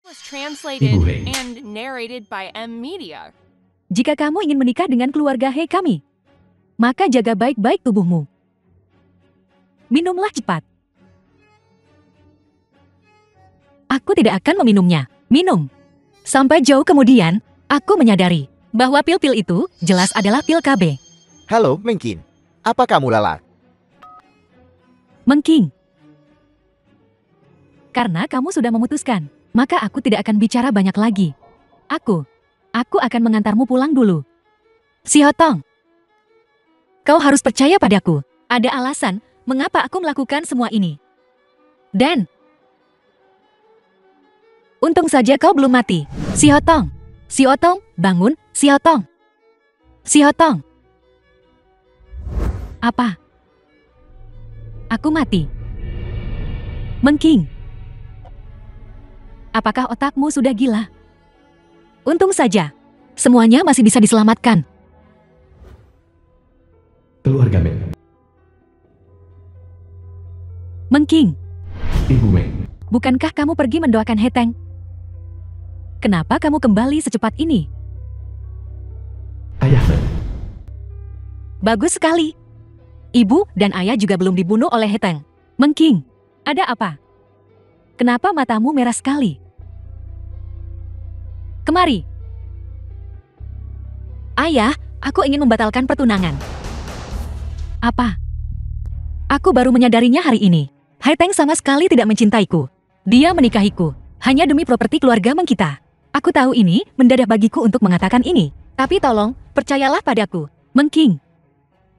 Was translated Ibu Hei. and narrated by M Media. Jika kamu ingin menikah dengan keluarga Hei kami, maka jaga baik-baik tubuhmu. Minumlah cepat. Aku tidak akan meminumnya. Minum. Sampai jauh kemudian, aku menyadari bahwa pil-pil itu jelas adalah pil KB. Halo, Mengkin. Apa kamu lalat? Mengking. Karena kamu sudah memutuskan, maka aku tidak akan bicara banyak lagi. Aku akan mengantarmu pulang dulu. Si Hotong, kau harus percaya padaku. Ada alasan mengapa aku melakukan semua ini. Dan untung saja kau belum mati. Si Hotong, bangun, Si Hotong. Si Hotong. Apa? Aku mati. Mengking. Apakah otakmu sudah gila? Untung saja, semuanya masih bisa diselamatkan. Keluarga Meng. Mengking, Ibu Meng. bukankah kamu pergi mendoakan Heteng? Kenapa kamu kembali secepat ini? Ayah Meng. Bagus sekali. Ibu dan ayah juga belum dibunuh oleh Heteng. Mengking, ada apa? Kenapa matamu merah sekali? Kemari. Ayah, aku ingin membatalkan pertunangan. Apa? Aku baru menyadarinya hari ini. Heteng sama sekali tidak mencintaiku. Dia menikahiku hanya demi properti keluarga Meng kita. Aku tahu ini mendadak bagiku untuk mengatakan ini. Tapi tolong, percayalah padaku. Mengking,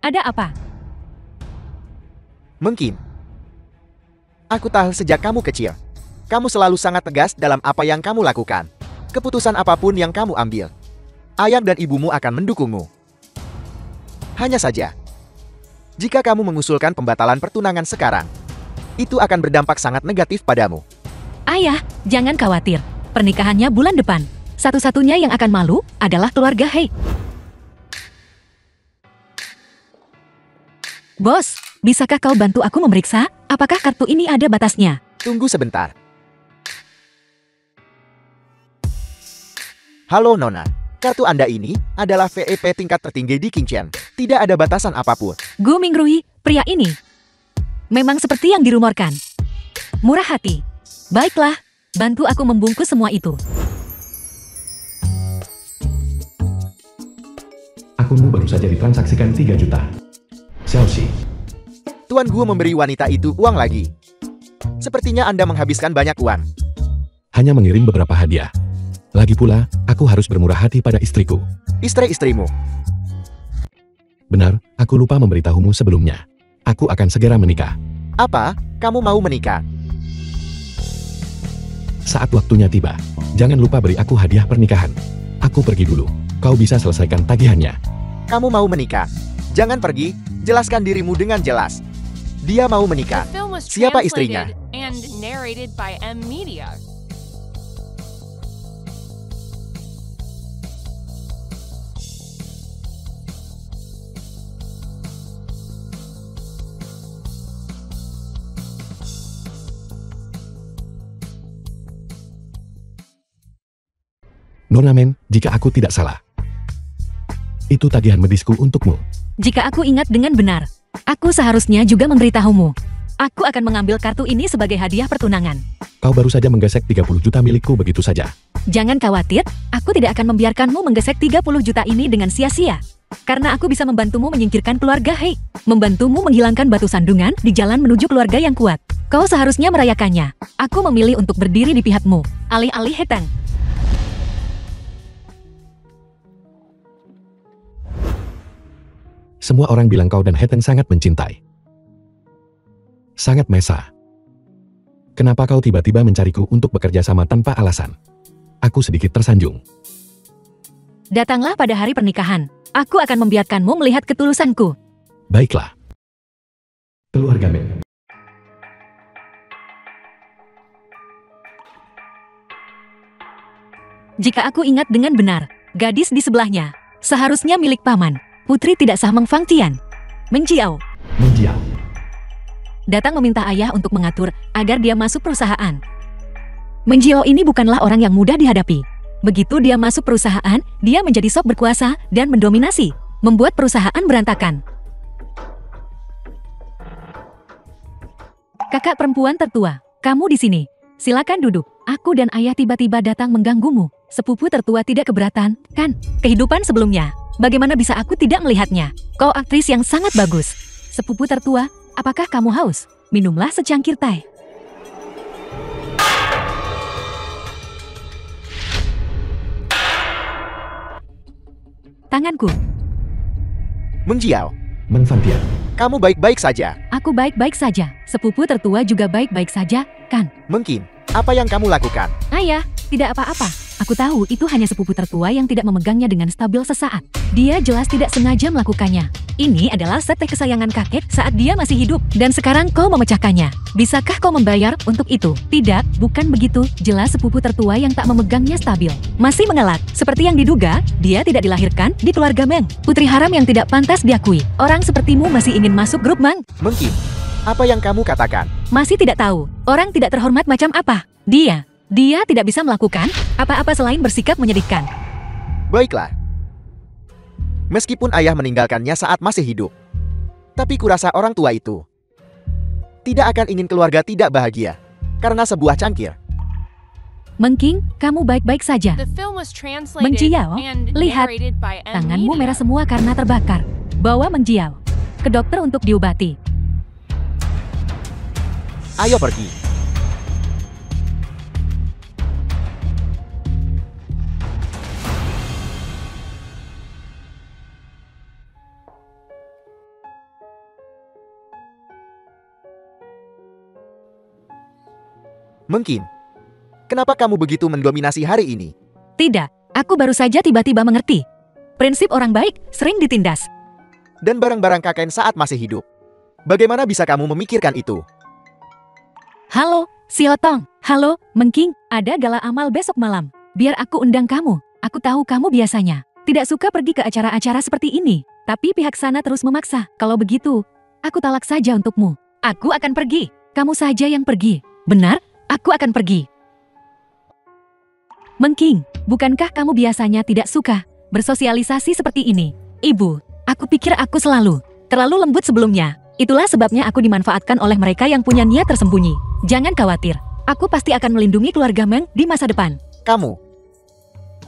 ada apa? Mengkin. Aku tahu sejak kamu kecil. Kamu selalu sangat tegas dalam apa yang kamu lakukan. Keputusan apapun yang kamu ambil, ayah dan ibumu akan mendukungmu. Hanya saja, jika kamu mengusulkan pembatalan pertunangan sekarang, itu akan berdampak sangat negatif padamu. Ayah, jangan khawatir. Pernikahannya bulan depan. Satu-satunya yang akan malu adalah keluarga Hei. Bos, bisakah kau bantu aku memeriksa apakah kartu ini ada batasnya? Tunggu sebentar. Halo Nona, kartu Anda ini adalah VEP tingkat tertinggi di Qingchen. Tidak ada batasan apapun. Gu Mingrui, pria ini memang seperti yang dirumorkan. Murah hati. Baiklah, bantu aku membungkus semua itu. Akunmu baru saja ditransaksikan 3 juta. Xiaoxi. Tuan Gu memberi wanita itu uang lagi. Sepertinya Anda menghabiskan banyak uang. Hanya mengirim beberapa hadiah. Lagi pula, aku harus bermurah hati pada istriku. Istri-istrimu. Benar, aku lupa memberitahumu sebelumnya. Aku akan segera menikah. Apa? Kamu mau menikah? Saat waktunya tiba, jangan lupa beri aku hadiah pernikahan. Aku pergi dulu. Kau bisa selesaikan tagihannya. Kamu mau menikah? Jangan pergi, jelaskan dirimu dengan jelas. Dia mau menikah. The film was Siapa istrinya? translated and narrated by M Media. Nona Meng, jika aku tidak salah. Itu tagihan medisku untukmu. Jika aku ingat dengan benar, aku seharusnya juga memberitahumu. Aku akan mengambil kartu ini sebagai hadiah pertunangan. Kau baru saja menggesek 30 juta milikku begitu saja. Jangan khawatir, aku tidak akan membiarkanmu menggesek 30 juta ini dengan sia-sia. Karena aku bisa membantumu menyingkirkan keluarga Hei. Membantumu menghilangkan batu sandungan di jalan menuju keluarga yang kuat. Kau seharusnya merayakannya. Aku memilih untuk berdiri di pihakmu, alih-alih Heteng. Semua orang bilang kau dan Heteng sangat mencintai. Sangat mesra. Kenapa kau tiba-tiba mencariku untuk bekerja sama tanpa alasan? Aku sedikit tersanjung. Datanglah pada hari pernikahan. Aku akan membiarkanmu melihat ketulusanku. Baiklah. Keluarga Meng. Jika aku ingat dengan benar, gadis di sebelahnya seharusnya milik paman. Putri tidak sah Meng Fangtian. Menjiao Menjiao. datang meminta ayah untuk mengatur agar dia masuk perusahaan. Menjio ini bukanlah orang yang mudah dihadapi. Begitu dia masuk perusahaan, dia menjadi sok berkuasa dan mendominasi, membuat perusahaan berantakan. Kakak perempuan tertua, kamu di sini. Silakan duduk. Aku dan ayah tiba-tiba datang mengganggumu. Sepupu tertua tidak keberatan, kan? Kehidupan sebelumnya. Bagaimana bisa aku tidak melihatnya? Kau aktris yang sangat bagus. Sepupu tertua, apakah kamu haus? Minumlah secangkir teh. Tanganku. Menjiao, Menfantian. kamu baik-baik saja. Aku baik-baik saja. Sepupu tertua juga baik-baik saja, kan? Mungkin, apa yang kamu lakukan? Ayah, tidak apa-apa. Aku tahu itu hanya sepupu tertua yang tidak memegangnya dengan stabil sesaat. Dia jelas tidak sengaja melakukannya. Ini adalah set teh kesayangan kakek saat dia masih hidup. Dan sekarang kau memecahkannya. Bisakah kau membayar untuk itu? Tidak, bukan begitu. Jelas sepupu tertua yang tak memegangnya stabil. Masih mengelak. Seperti yang diduga, dia tidak dilahirkan di keluarga Meng. Putri haram yang tidak pantas diakui. Orang sepertimu masih ingin masuk grup Meng. Mungkin, apa yang kamu katakan? Masih tidak tahu. Orang tidak terhormat macam apa? Dia tidak bisa melakukan apa-apa selain bersikap menyedihkan. Baiklah. Meskipun ayah meninggalkannya saat masih hidup, tapi kurasa orang tua itu tidak akan ingin keluarga tidak bahagia karena sebuah cangkir. Mengking, kamu baik-baik saja. The film was translated Menjiao, and lihat. narrated by M. Tanganmu Media. merah semua karena terbakar. Bawa Menjiao ke dokter untuk diobati. Ayo pergi. Mungkin. Kenapa kamu begitu mendominasi hari ini? Tidak, aku baru saja tiba-tiba mengerti. Prinsip orang baik sering ditindas. Dan barang-barang kakek saat masih hidup. Bagaimana bisa kamu memikirkan itu? Halo, Siotong. Halo, Mengking. Ada gala amal besok malam. Biar aku undang kamu. Aku tahu kamu biasanya tidak suka pergi ke acara-acara seperti ini. Tapi pihak sana terus memaksa. Kalau begitu, aku talak saja untukmu. Aku akan pergi. Kamu saja yang pergi. Benar, aku akan pergi. Mengking, bukankah kamu biasanya tidak suka bersosialisasi seperti ini? Ibu, aku pikir aku selalu terlalu lembut sebelumnya. Itulah sebabnya aku dimanfaatkan oleh mereka yang punya niat tersembunyi. Jangan khawatir, aku pasti akan melindungi keluarga Meng di masa depan. Kamu.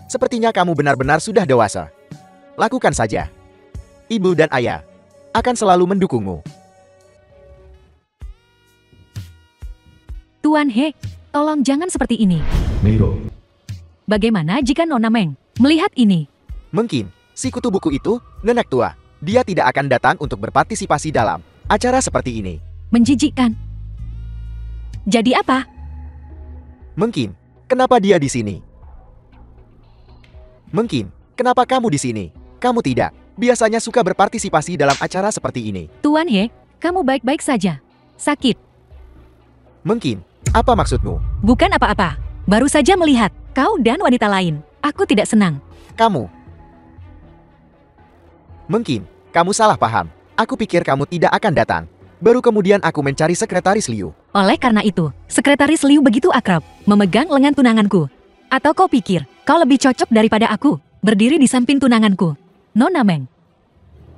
Sepertinya kamu benar-benar sudah dewasa. Lakukan saja. Ibu dan ayah akan selalu mendukungmu. Tuan He, tolong jangan seperti ini. Meiro. Bagaimana jika Nona Meng melihat ini? Mungkin, si kutu buku itu, nenek tua. Dia tidak akan datang untuk berpartisipasi dalam acara seperti ini. Menjijikkan. Jadi apa? Mungkin, kenapa dia di sini? Mungkin, kenapa kamu di sini? Kamu tidak. Biasanya suka berpartisipasi dalam acara seperti ini. Tuan He, kamu baik-baik saja. Sakit. Mungkin, apa maksudmu? Bukan apa-apa. Baru saja melihat kau dan wanita lain. Aku tidak senang. Kamu. Mungkin, kamu salah paham. Aku pikir kamu tidak akan datang. Baru kemudian aku mencari sekretaris Liu. Oleh karena itu, sekretaris Liu begitu akrab, memegang lengan tunanganku. Atau kau pikir, kau lebih cocok daripada aku, berdiri di samping tunanganku? Nona Meng.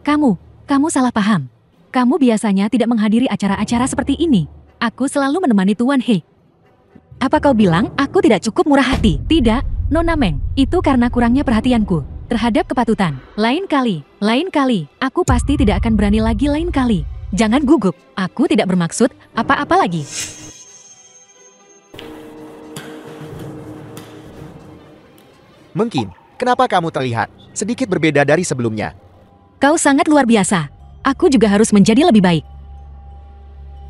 Kamu salah paham. Kamu biasanya tidak menghadiri acara-acara seperti ini. Aku selalu menemani Tuan He. Apa kau bilang aku tidak cukup murah hati? Tidak, Nona Meng. Itu karena kurangnya perhatianku terhadap kepatutan. Lain kali, aku pasti tidak akan berani lagi lain kali. Jangan gugup, aku tidak bermaksud apa-apa lagi. Mungkin, kenapa kamu terlihat sedikit berbeda dari sebelumnya? Kau sangat luar biasa. Aku juga harus menjadi lebih baik.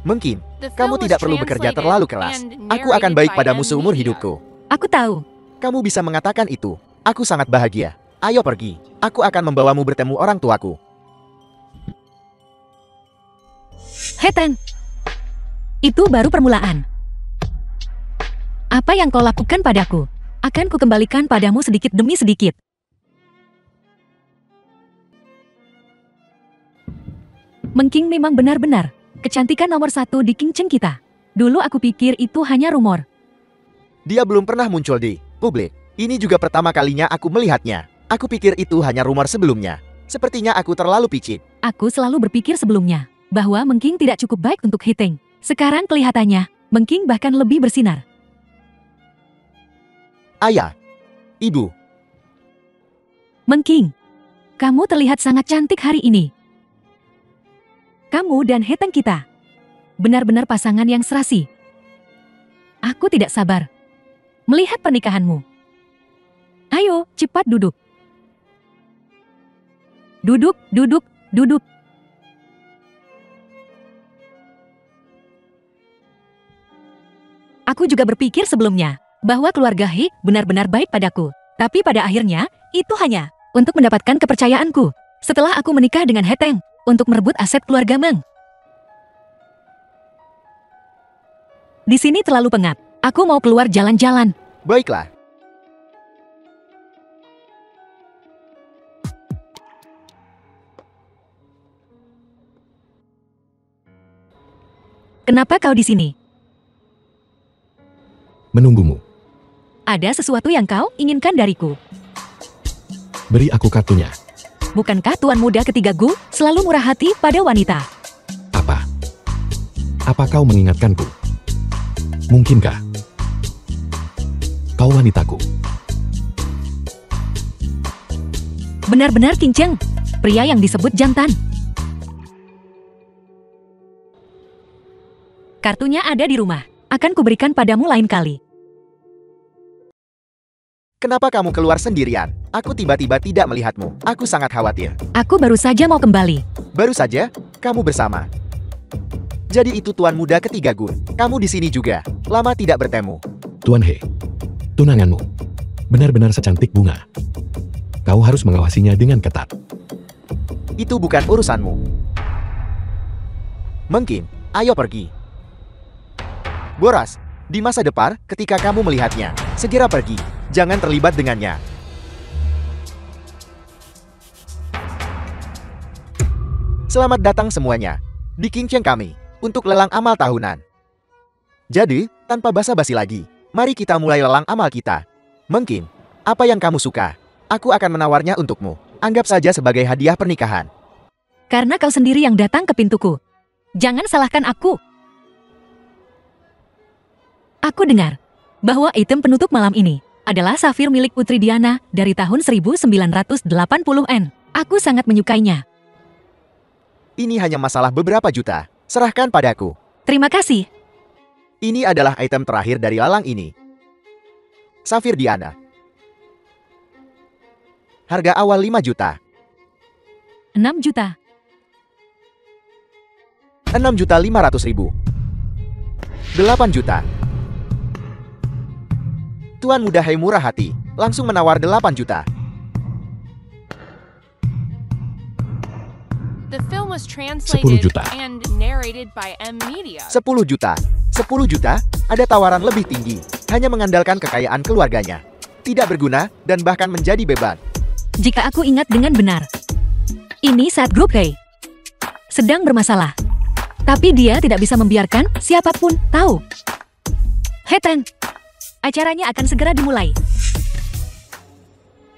Mungkin, The film kamu was tidak perlu bekerja translated terlalu keras. and Aku akan narrated baik by padamu M. seumur Media. hidupku. Aku tahu. Kamu bisa mengatakan itu. Aku sangat bahagia. Ayo pergi. Aku akan membawamu bertemu orang tuaku. Heteng. Itu baru permulaan. Apa yang kau lakukan padaku, akan kukembalikan padamu sedikit demi sedikit. Mengking memang benar-benar kecantikan nomor 1 di Qingcheng kita. Dulu aku pikir itu hanya rumor. Dia belum pernah muncul di publik. Ini juga pertama kalinya aku melihatnya. Aku pikir itu hanya rumor sebelumnya. Sepertinya aku terlalu picik. Aku selalu berpikir sebelumnya bahwa Mengking tidak cukup baik untuk Hiteng. Sekarang kelihatannya, Mengking bahkan lebih bersinar. Ayah. Ibu. Mengking, kamu terlihat sangat cantik hari ini. Kamu dan Heteng kita benar-benar pasangan yang serasi. Aku tidak sabar melihat pernikahanmu. Ayo, cepat duduk. Duduk, duduk, duduk. Aku juga berpikir sebelumnya bahwa keluarga He benar-benar baik padaku. Tapi pada akhirnya, itu hanya untuk mendapatkan kepercayaanku. Setelah aku menikah dengan Heteng, untuk merebut aset keluarga Meng. Di sini terlalu pengap. Aku mau keluar jalan-jalan. Baiklah. Kenapa kau di sini? Menunggumu. Ada sesuatu yang kau inginkan dariku. Beri aku kartunya. Bukankah tuan muda ketiga Gu selalu murah hati pada wanita? Apa? Apa kau mengingatkanku? Mungkinkah? Kau wanitaku. Benar-benar kinceng, pria yang disebut jantan. Kartunya ada di rumah. Akan kuberikan padamu lain kali. Kenapa kamu keluar sendirian? Aku tiba-tiba tidak melihatmu. Aku sangat khawatir. Aku baru saja mau kembali. Baru saja, kamu bersama. Jadi itu tuan muda ketiga Gun. Kamu di sini juga. Lama tidak bertemu. Tuan He, tunanganmu benar-benar secantik bunga. Kau harus mengawasinya dengan ketat. Itu bukan urusanmu. Mungkin, ayo pergi. Boras, di masa depan, ketika kamu melihatnya, segera pergi. Jangan terlibat dengannya. Selamat datang semuanya di King Cheng kami untuk lelang amal tahunan. Jadi, tanpa basa-basi lagi, mari kita mulai lelang amal kita. Mungkin, apa yang kamu suka, aku akan menawarnya untukmu. Anggap saja sebagai hadiah pernikahan. Karena kau sendiri yang datang ke pintuku. Jangan salahkan aku. Aku dengar bahwa item penutup malam ini adalah safir milik Putri Diana dari tahun 1980-an. Aku sangat menyukainya. Ini hanya masalah beberapa juta. Serahkan padaku. Terima kasih. Ini adalah item terakhir dari lalang ini. Safir Diana. Harga awal 5 juta. 6 juta. 6.500.000. 8 juta. Tuan muda Hei murah hati, langsung menawar 8 juta. The film was 10 translated juta. and narrated by M Media. 10 juta. 10 juta, ada tawaran lebih tinggi. Hanya mengandalkan kekayaan keluarganya. Tidak berguna, dan bahkan menjadi beban. Jika aku ingat dengan benar, ini saat grup Hei sedang bermasalah. Tapi dia tidak bisa membiarkan siapapun tahu. Heteng, acaranya akan segera dimulai.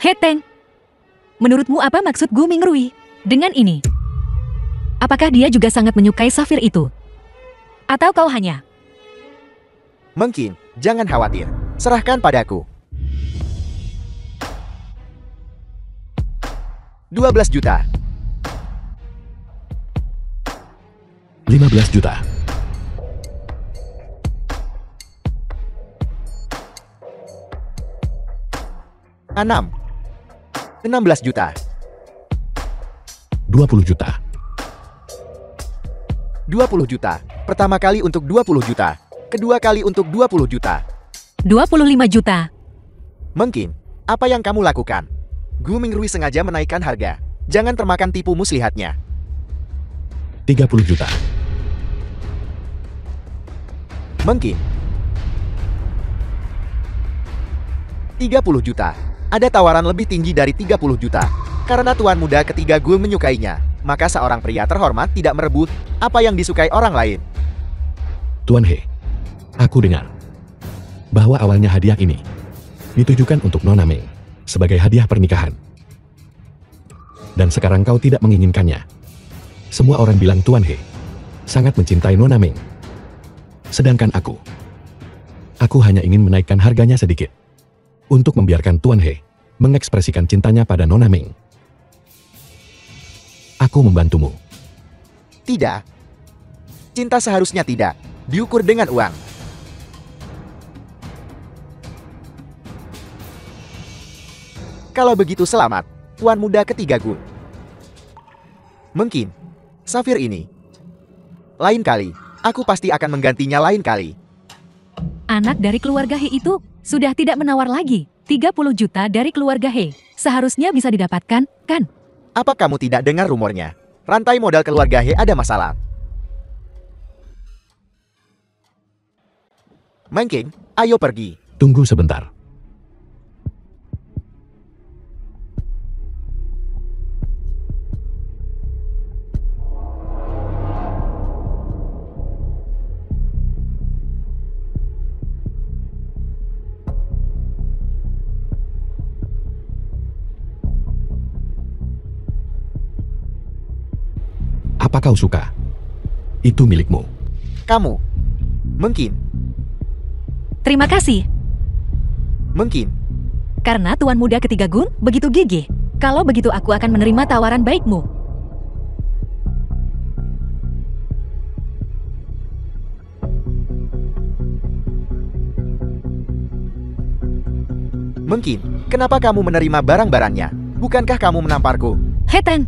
Heteng, menurutmu apa maksud Gu Mingrui dengan ini? Apakah dia juga sangat menyukai safir itu? Atau kau hanya... Mungkin, jangan khawatir. Serahkan padaku. 12 juta. 15 juta. 16 juta. 20 juta. 20 juta. Pertama kali untuk 20 juta. Kedua kali untuk 20 juta. 25 juta. Mungkin, apa yang kamu lakukan? Gu Mingrui sengaja menaikkan harga. Jangan termakan tipu muslihatnya. 30 juta. Mungkin 30 juta. Ada tawaran lebih tinggi dari 30 juta. Karena tuan muda ketiga Gu menyukainya, maka seorang pria terhormat tidak merebut apa yang disukai orang lain. Tuan He, aku dengar bahwa awalnya hadiah ini ditujukan untuk Nona Meng sebagai hadiah pernikahan. Dan sekarang kau tidak menginginkannya. Semua orang bilang Tuan He sangat mencintai Nona Meng. Sedangkan aku hanya ingin menaikkan harganya sedikit untuk membiarkan Tuan He mengekspresikan cintanya pada Nona Meng. Aku membantumu. Tidak. Cinta seharusnya tidak diukur dengan uang. Kalau begitu selamat, Tuan Muda ketigaku. Mungkin, Safir ini. Lain kali, aku pasti akan menggantinya lain kali. Anak dari keluarga He itu sudah tidak menawar lagi. 30 juta dari keluarga He seharusnya bisa didapatkan, kan? Apa kamu tidak dengar rumornya? Rantai modal keluarga He ada masalah. Mengking, ayo pergi. Tunggu sebentar. Apa kau suka? Itu milikmu. Kamu. Mungkin. Terima kasih. Mungkin. Karena Tuan Muda ketiga Gun begitu gigih. Kalau begitu aku akan menerima tawaran baikmu. Mungkin. Kenapa kamu menerima barang-barangnya? Bukankah kamu menamparku? Heteng,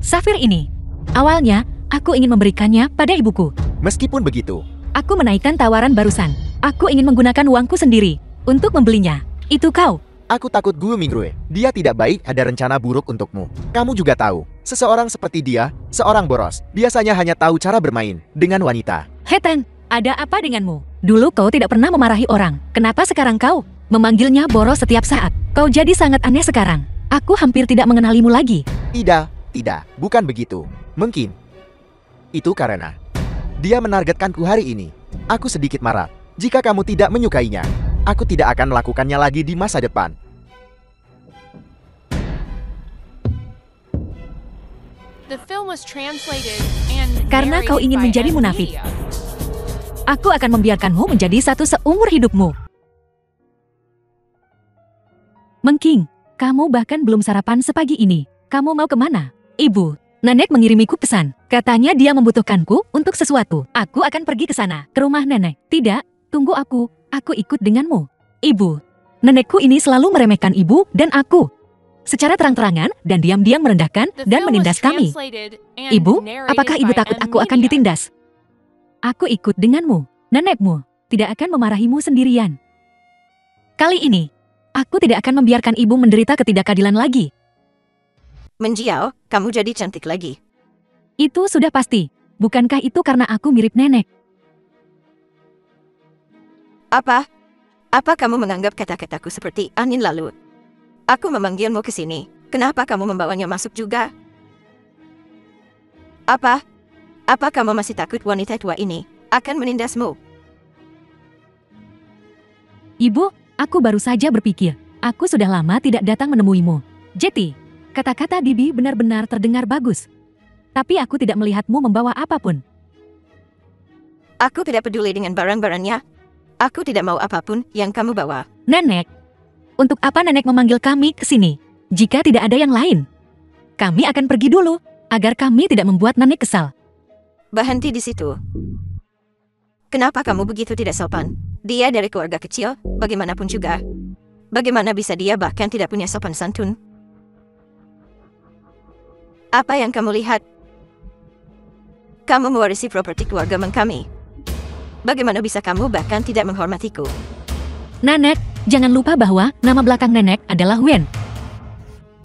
Safir ini. Awalnya, aku ingin memberikannya pada ibuku. Meskipun begitu, Aku menaikkan tawaran barusan. Aku ingin menggunakan uangku sendiri untuk membelinya. Itu kau. aku takut Gu Mingrue. Dia tidak baik, ada rencana buruk untukmu. Kamu juga tahu, seseorang seperti dia, seorang boros, biasanya hanya tahu cara bermain dengan wanita. Heteng, ada apa denganmu? Dulu kau tidak pernah memarahi orang. Kenapa sekarang kau memanggilnya boros setiap saat? Kau jadi sangat aneh sekarang. Aku hampir tidak mengenalimu lagi. Tidak, bukan begitu. Mungkin itu karena dia menargetkanku hari ini. Aku sedikit marah. Jika kamu tidak menyukainya, aku tidak akan melakukannya lagi di masa depan. The film was translated and Karena kau ingin narrated by menjadi M munafik. Media. Aku akan membiarkanmu menjadi satu seumur hidupmu. Mengking, kamu bahkan belum sarapan sepagi ini. Kamu mau kemana? Ibu, nenek mengirimiku pesan. Katanya dia membutuhkanku untuk sesuatu. Aku akan pergi ke sana, ke rumah nenek. Tidak, tunggu aku. Aku ikut denganmu. Ibu, nenekku ini selalu meremehkan ibu dan aku. Secara terang-terangan dan diam-diam merendahkan The dan film was menindas kami. translated and Ibu, narrated apakah ibu by takut M aku akan Media. ditindas? Aku ikut denganmu. Nenekmu tidak akan memarahimu sendirian. Kali ini, aku tidak akan membiarkan ibu menderita ketidakadilan lagi. Menjiao, kamu jadi cantik lagi. Itu sudah pasti. Bukankah itu karena aku mirip nenek? Apa? Apa kamu menganggap kata-kataku seperti angin lalu? Aku memanggilmu ke sini. Kenapa kamu membawanya masuk juga? Apa? Apa kamu masih takut wanita tua ini akan menindasmu? Ibu, aku baru saja berpikir. Aku sudah lama tidak datang menemuimu. Jetty, kata-kata Bibi benar-benar terdengar bagus. Tapi aku tidak melihatmu membawa apapun. Aku tidak peduli dengan barang-barangnya. Aku tidak mau apapun yang kamu bawa. Nenek, untuk apa nenek memanggil kami ke sini? Jika tidak ada yang lain, kami akan pergi dulu, agar kami tidak membuat nenek kesal. Berhenti di situ. Kenapa kamu begitu tidak sopan? Dia dari keluarga kecil, bagaimanapun juga. Bagaimana bisa dia bahkan tidak punya sopan santun? Apa yang kamu lihat? Kamu mewarisi properti keluarga kami. Bagaimana bisa kamu bahkan tidak menghormatiku? Nenek, jangan lupa bahwa nama belakang nenek adalah Wen.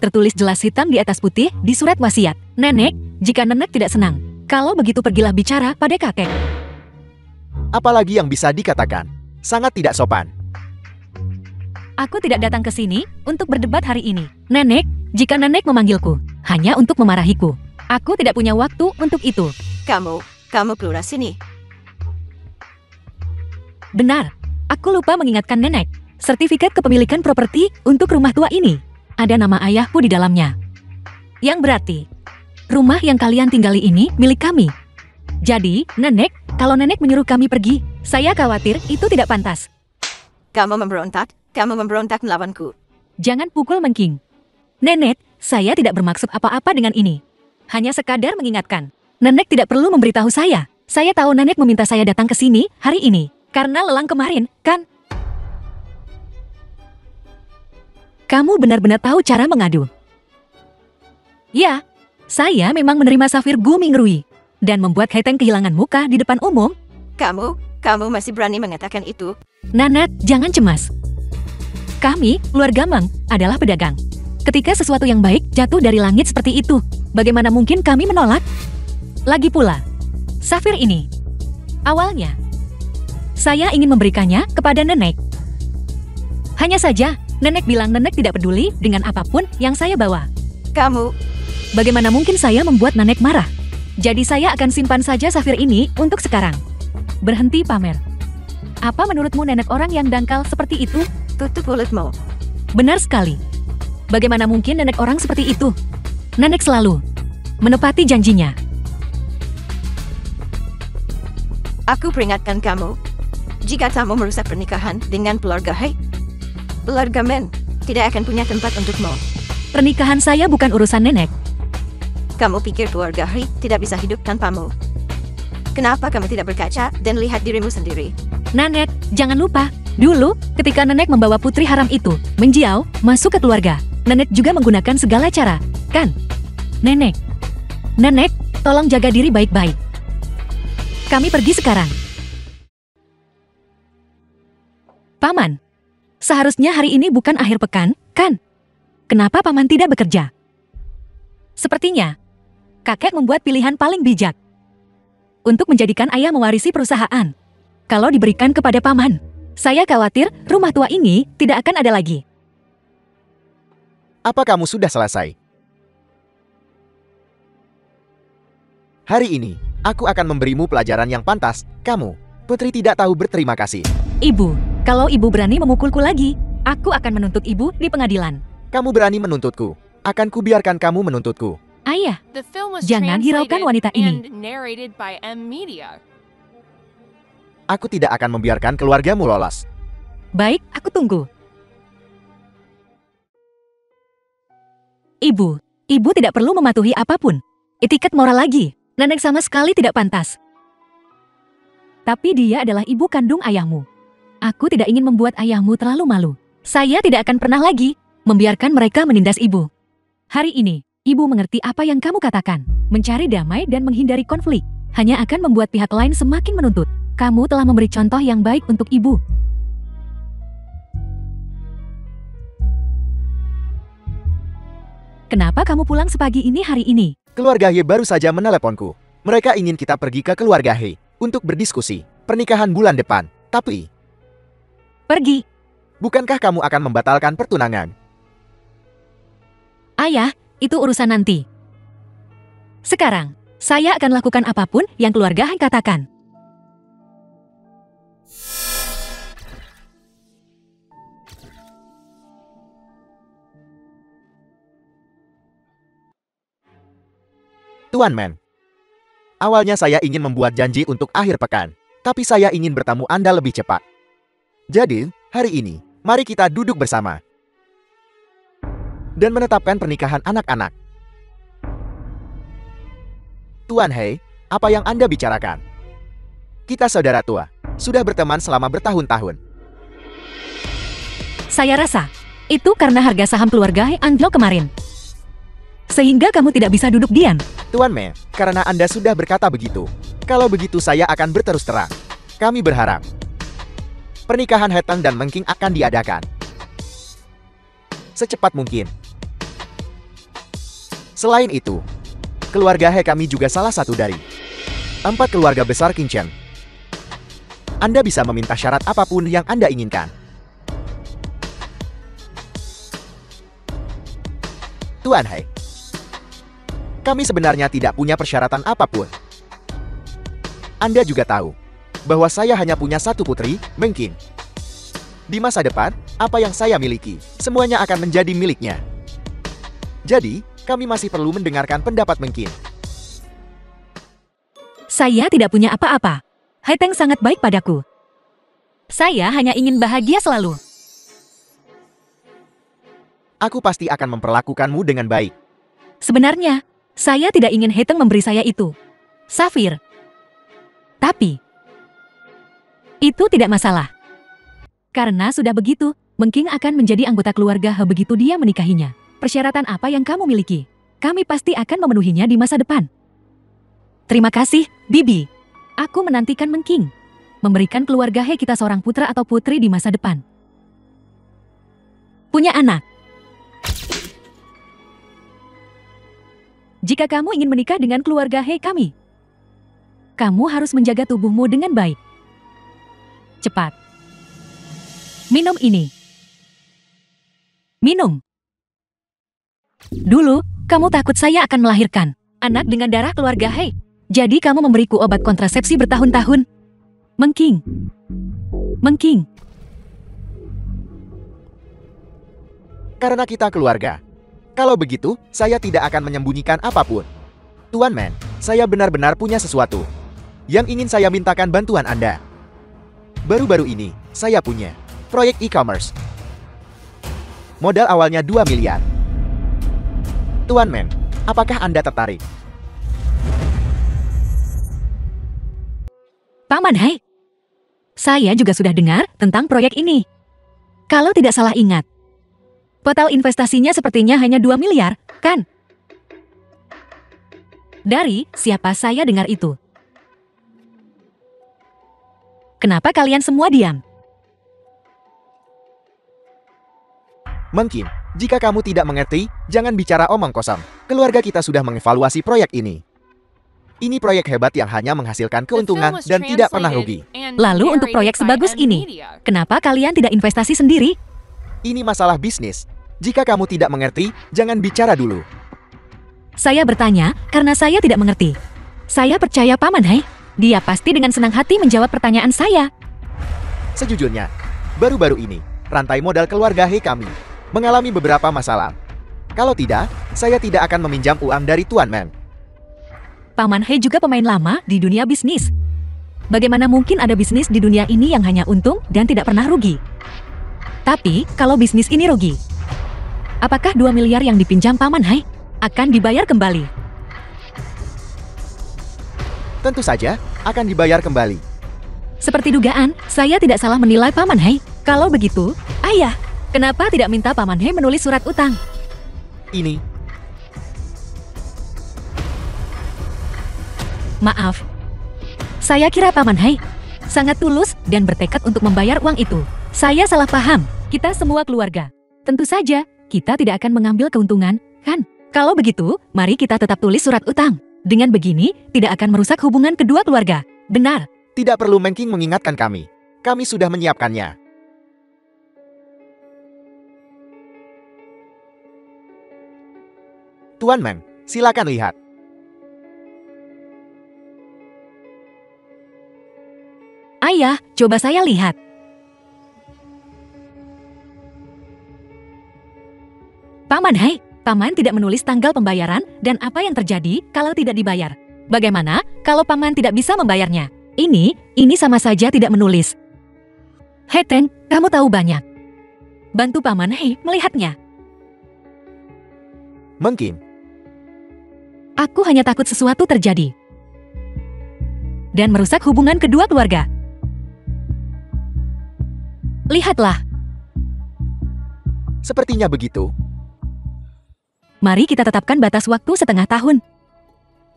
Tertulis jelas hitam di atas putih di surat wasiat. Nenek, jika nenek tidak senang, kalau begitu pergilah bicara pada kakek. Apalagi yang bisa dikatakan? Sangat tidak sopan. Aku tidak datang ke sini untuk berdebat hari ini. Nenek, jika nenek memanggilku, hanya untuk memarahiku. Aku tidak punya waktu untuk itu. Kamu keluar sini. Benar, Aku lupa mengingatkan nenek. Sertifikat kepemilikan properti untuk rumah tua ini. Ada nama ayahku di dalamnya. Yang berarti, rumah yang kalian tinggali ini milik kami. Jadi, nenek, kalau nenek menyuruh kami pergi, saya khawatir itu tidak pantas. Kamu memberontak melawanku. Jangan pukul Mengking. Nenek, saya tidak bermaksud apa-apa dengan ini. Hanya sekadar mengingatkan. Nenek tidak perlu memberitahu saya. Saya tahu nenek meminta saya datang ke sini hari ini. Karena lelang kemarin, kan? Kamu benar-benar tahu cara mengadu. Ya, saya memang menerima Safir Gu Mingrui. Dan membuat Haiteng kehilangan muka di depan umum. Kamu masih berani mengatakan itu? Nanat, jangan cemas. Kami, keluarga Meng, adalah pedagang. Ketika sesuatu yang baik jatuh dari langit seperti itu, bagaimana mungkin kami menolak? Lagi pula, safir ini, awalnya, saya ingin memberikannya kepada nenek. Hanya saja, nenek bilang nenek tidak peduli dengan apapun yang saya bawa. Kamu, Bagaimana mungkin saya membuat nenek marah? Jadi saya akan simpan saja safir ini untuk sekarang. Berhenti pamer. Apa menurutmu nenek orang yang dangkal seperti itu? tutup mulutmu. Benar sekali. Bagaimana mungkin nenek orang seperti itu? Nenek selalu menepati janjinya. Aku peringatkan kamu, jika kamu merusak pernikahan dengan keluarga Hei, keluarga Men tidak akan punya tempat untukmu. Pernikahan saya bukan urusan nenek. Kamu pikir keluarga Hei tidak bisa hidup tanpamu? Kenapa kamu tidak berkaca dan lihat dirimu sendiri? Nenek, jangan lupa, dulu ketika nenek membawa putri haram itu menjiau masuk ke keluarga, nenek juga menggunakan segala cara, kan? Nenek, tolong jaga diri baik-baik. Kami pergi sekarang. Paman, seharusnya hari ini bukan akhir pekan, kan? Kenapa Paman tidak bekerja? Sepertinya, kakek membuat pilihan paling bijak untuk menjadikan ayah mewarisi perusahaan. Kalau diberikan kepada Paman, saya khawatir rumah tua ini tidak akan ada lagi. Apa kamu sudah selesai? Hari ini, aku akan memberimu pelajaran yang pantas. Kamu, putri tidak tahu berterima kasih. Ibu, kalau ibu berani memukulku lagi, aku akan menuntut ibu di pengadilan. Kamu berani menuntutku. Akan kubiarkan kamu menuntutku. Ayah, The film was jangan hiraukan translated wanita ini. and narrated by M Media. Aku tidak akan membiarkan keluargamu lolos. Baik, aku tunggu. Ibu tidak perlu mematuhi apapun. Etiket moral lagi. Nenek sama sekali tidak pantas. Tapi dia adalah ibu kandung ayahmu. Aku tidak ingin membuat ayahmu terlalu malu. Saya tidak akan pernah lagi membiarkan mereka menindas ibu. Hari ini, ibu mengerti apa yang kamu katakan. Mencari damai dan menghindari konflik hanya akan membuat pihak lain semakin menuntut. Kamu telah memberi contoh yang baik untuk ibu. Kenapa kamu pulang sepagi ini hari ini? Keluarga He baru saja meneleponku. Mereka ingin kita pergi ke keluarga He untuk berdiskusi pernikahan bulan depan. Tapi, Pergi. bukankah kamu akan membatalkan pertunangan? Ayah, itu urusan nanti. Sekarang, saya akan lakukan apapun yang keluarga Han katakan. Tuan Men, awalnya saya ingin membuat janji untuk akhir pekan, tapi saya ingin bertemu Anda lebih cepat. Jadi, hari ini, mari kita duduk bersama dan menetapkan pernikahan anak-anak. Tuan Hei, apa yang Anda bicarakan? Kita saudara tua, sudah berteman selama bertahun-tahun. Saya rasa, itu karena harga saham keluarga Han anjlok kemarin. Sehingga kamu tidak bisa duduk diam. Tuan Me, karena Anda sudah berkata begitu, kalau begitu saya akan berterus terang. Kami berharap pernikahan Heteng dan Mengking akan diadakan secepat mungkin. Selain itu, keluarga He kami juga salah satu dari 4 keluarga besar King Chen. Anda bisa meminta syarat apapun yang Anda inginkan. Tuan He, kami sebenarnya tidak punya persyaratan apapun. Anda juga tahu bahwa saya hanya punya satu putri, Mengking. Di masa depan, apa yang saya miliki, semuanya akan menjadi miliknya. Jadi, kami masih perlu mendengarkan pendapat Mengkin. Saya tidak punya apa-apa. Hai Teng sangat baik padaku. Saya hanya ingin bahagia selalu. Aku pasti akan memperlakukanmu dengan baik. Sebenarnya, saya tidak ingin Hai Teng memberi saya itu. Safir. Tapi, itu tidak masalah. Karena sudah begitu, Mengking akan menjadi anggota keluarga He begitu dia menikahinya. Persyaratan apa yang kamu miliki? Kami pasti akan memenuhinya di masa depan. Terima kasih, Bibi. Aku menantikan Mengking. Memberikan keluarga He kita seorang putra atau putri di masa depan. Punya anak. Jika kamu ingin menikah dengan keluarga He kami, kamu harus menjaga tubuhmu dengan baik. Cepat. Minum ini. Minum. Dulu, kamu takut saya akan melahirkan anak dengan darah keluarga He. Jadi kamu memberiku obat kontrasepsi bertahun-tahun. Mengking. Mengking. Karena kita keluarga. Kalau begitu, saya tidak akan menyembunyikan apapun. Tuan Man, saya benar-benar punya sesuatu yang ingin saya mintakan bantuan Anda. Baru-baru ini, saya punya proyek e-commerce. Modal awalnya 2 miliar. Tuan Man, apakah Anda tertarik? Paman Hai. Saya juga sudah dengar tentang proyek ini. Kalau tidak salah ingat, total investasinya sepertinya hanya 2 miliar, kan? Dari siapa saya dengar itu? Kenapa kalian semua diam? Mungkin, jika kamu tidak mengerti, jangan bicara omong kosong. Keluarga kita sudah mengevaluasi proyek ini. Ini proyek hebat yang hanya menghasilkan keuntungan dan tidak pernah rugi. Lalu untuk proyek sebagus ini, kenapa kalian tidak investasi sendiri? Ini masalah bisnis. Jika kamu tidak mengerti, jangan bicara dulu. Saya bertanya karena saya tidak mengerti. Saya percaya Paman Hai. Dia pasti dengan senang hati menjawab pertanyaan saya. Sejujurnya, baru-baru ini, rantai modal keluarga He kami mengalami beberapa masalah. Kalau tidak, saya tidak akan meminjam uang dari Tuan Man. Paman Hai juga pemain lama di dunia bisnis. Bagaimana mungkin ada bisnis di dunia ini yang hanya untung dan tidak pernah rugi? Tapi, kalau bisnis ini rugi, apakah 2 miliar yang dipinjam Paman Hai akan dibayar kembali? Tentu saja, akan dibayar kembali. Seperti dugaan, saya tidak salah menilai Paman Hai. Kalau begitu, ayah, kenapa tidak minta Paman Hai menulis surat utang? Ini, maaf. Saya kira Paman Hai sangat tulus dan bertekad untuk membayar uang itu. Saya salah paham. Kita semua keluarga. Tentu saja, kita tidak akan mengambil keuntungan, kan? Kalau begitu, mari kita tetap tulis surat utang. Dengan begini, tidak akan merusak hubungan kedua keluarga. Benar. tidak perlu Mengking mengingatkan kami. Kami sudah menyiapkannya. Tuan Meng, silakan lihat. Ayah, coba saya lihat. Paman, hai, Paman tidak menulis tanggal pembayaran dan apa yang terjadi kalau tidak dibayar. Bagaimana kalau Paman tidak bisa membayarnya? Ini sama saja tidak menulis. Hei Teng, kamu tahu banyak. Bantu Paman Hei melihatnya. Mungkin. Aku hanya takut sesuatu terjadi. Dan merusak hubungan kedua keluarga. Lihatlah. Sepertinya begitu. Mari kita tetapkan batas waktu setengah tahun.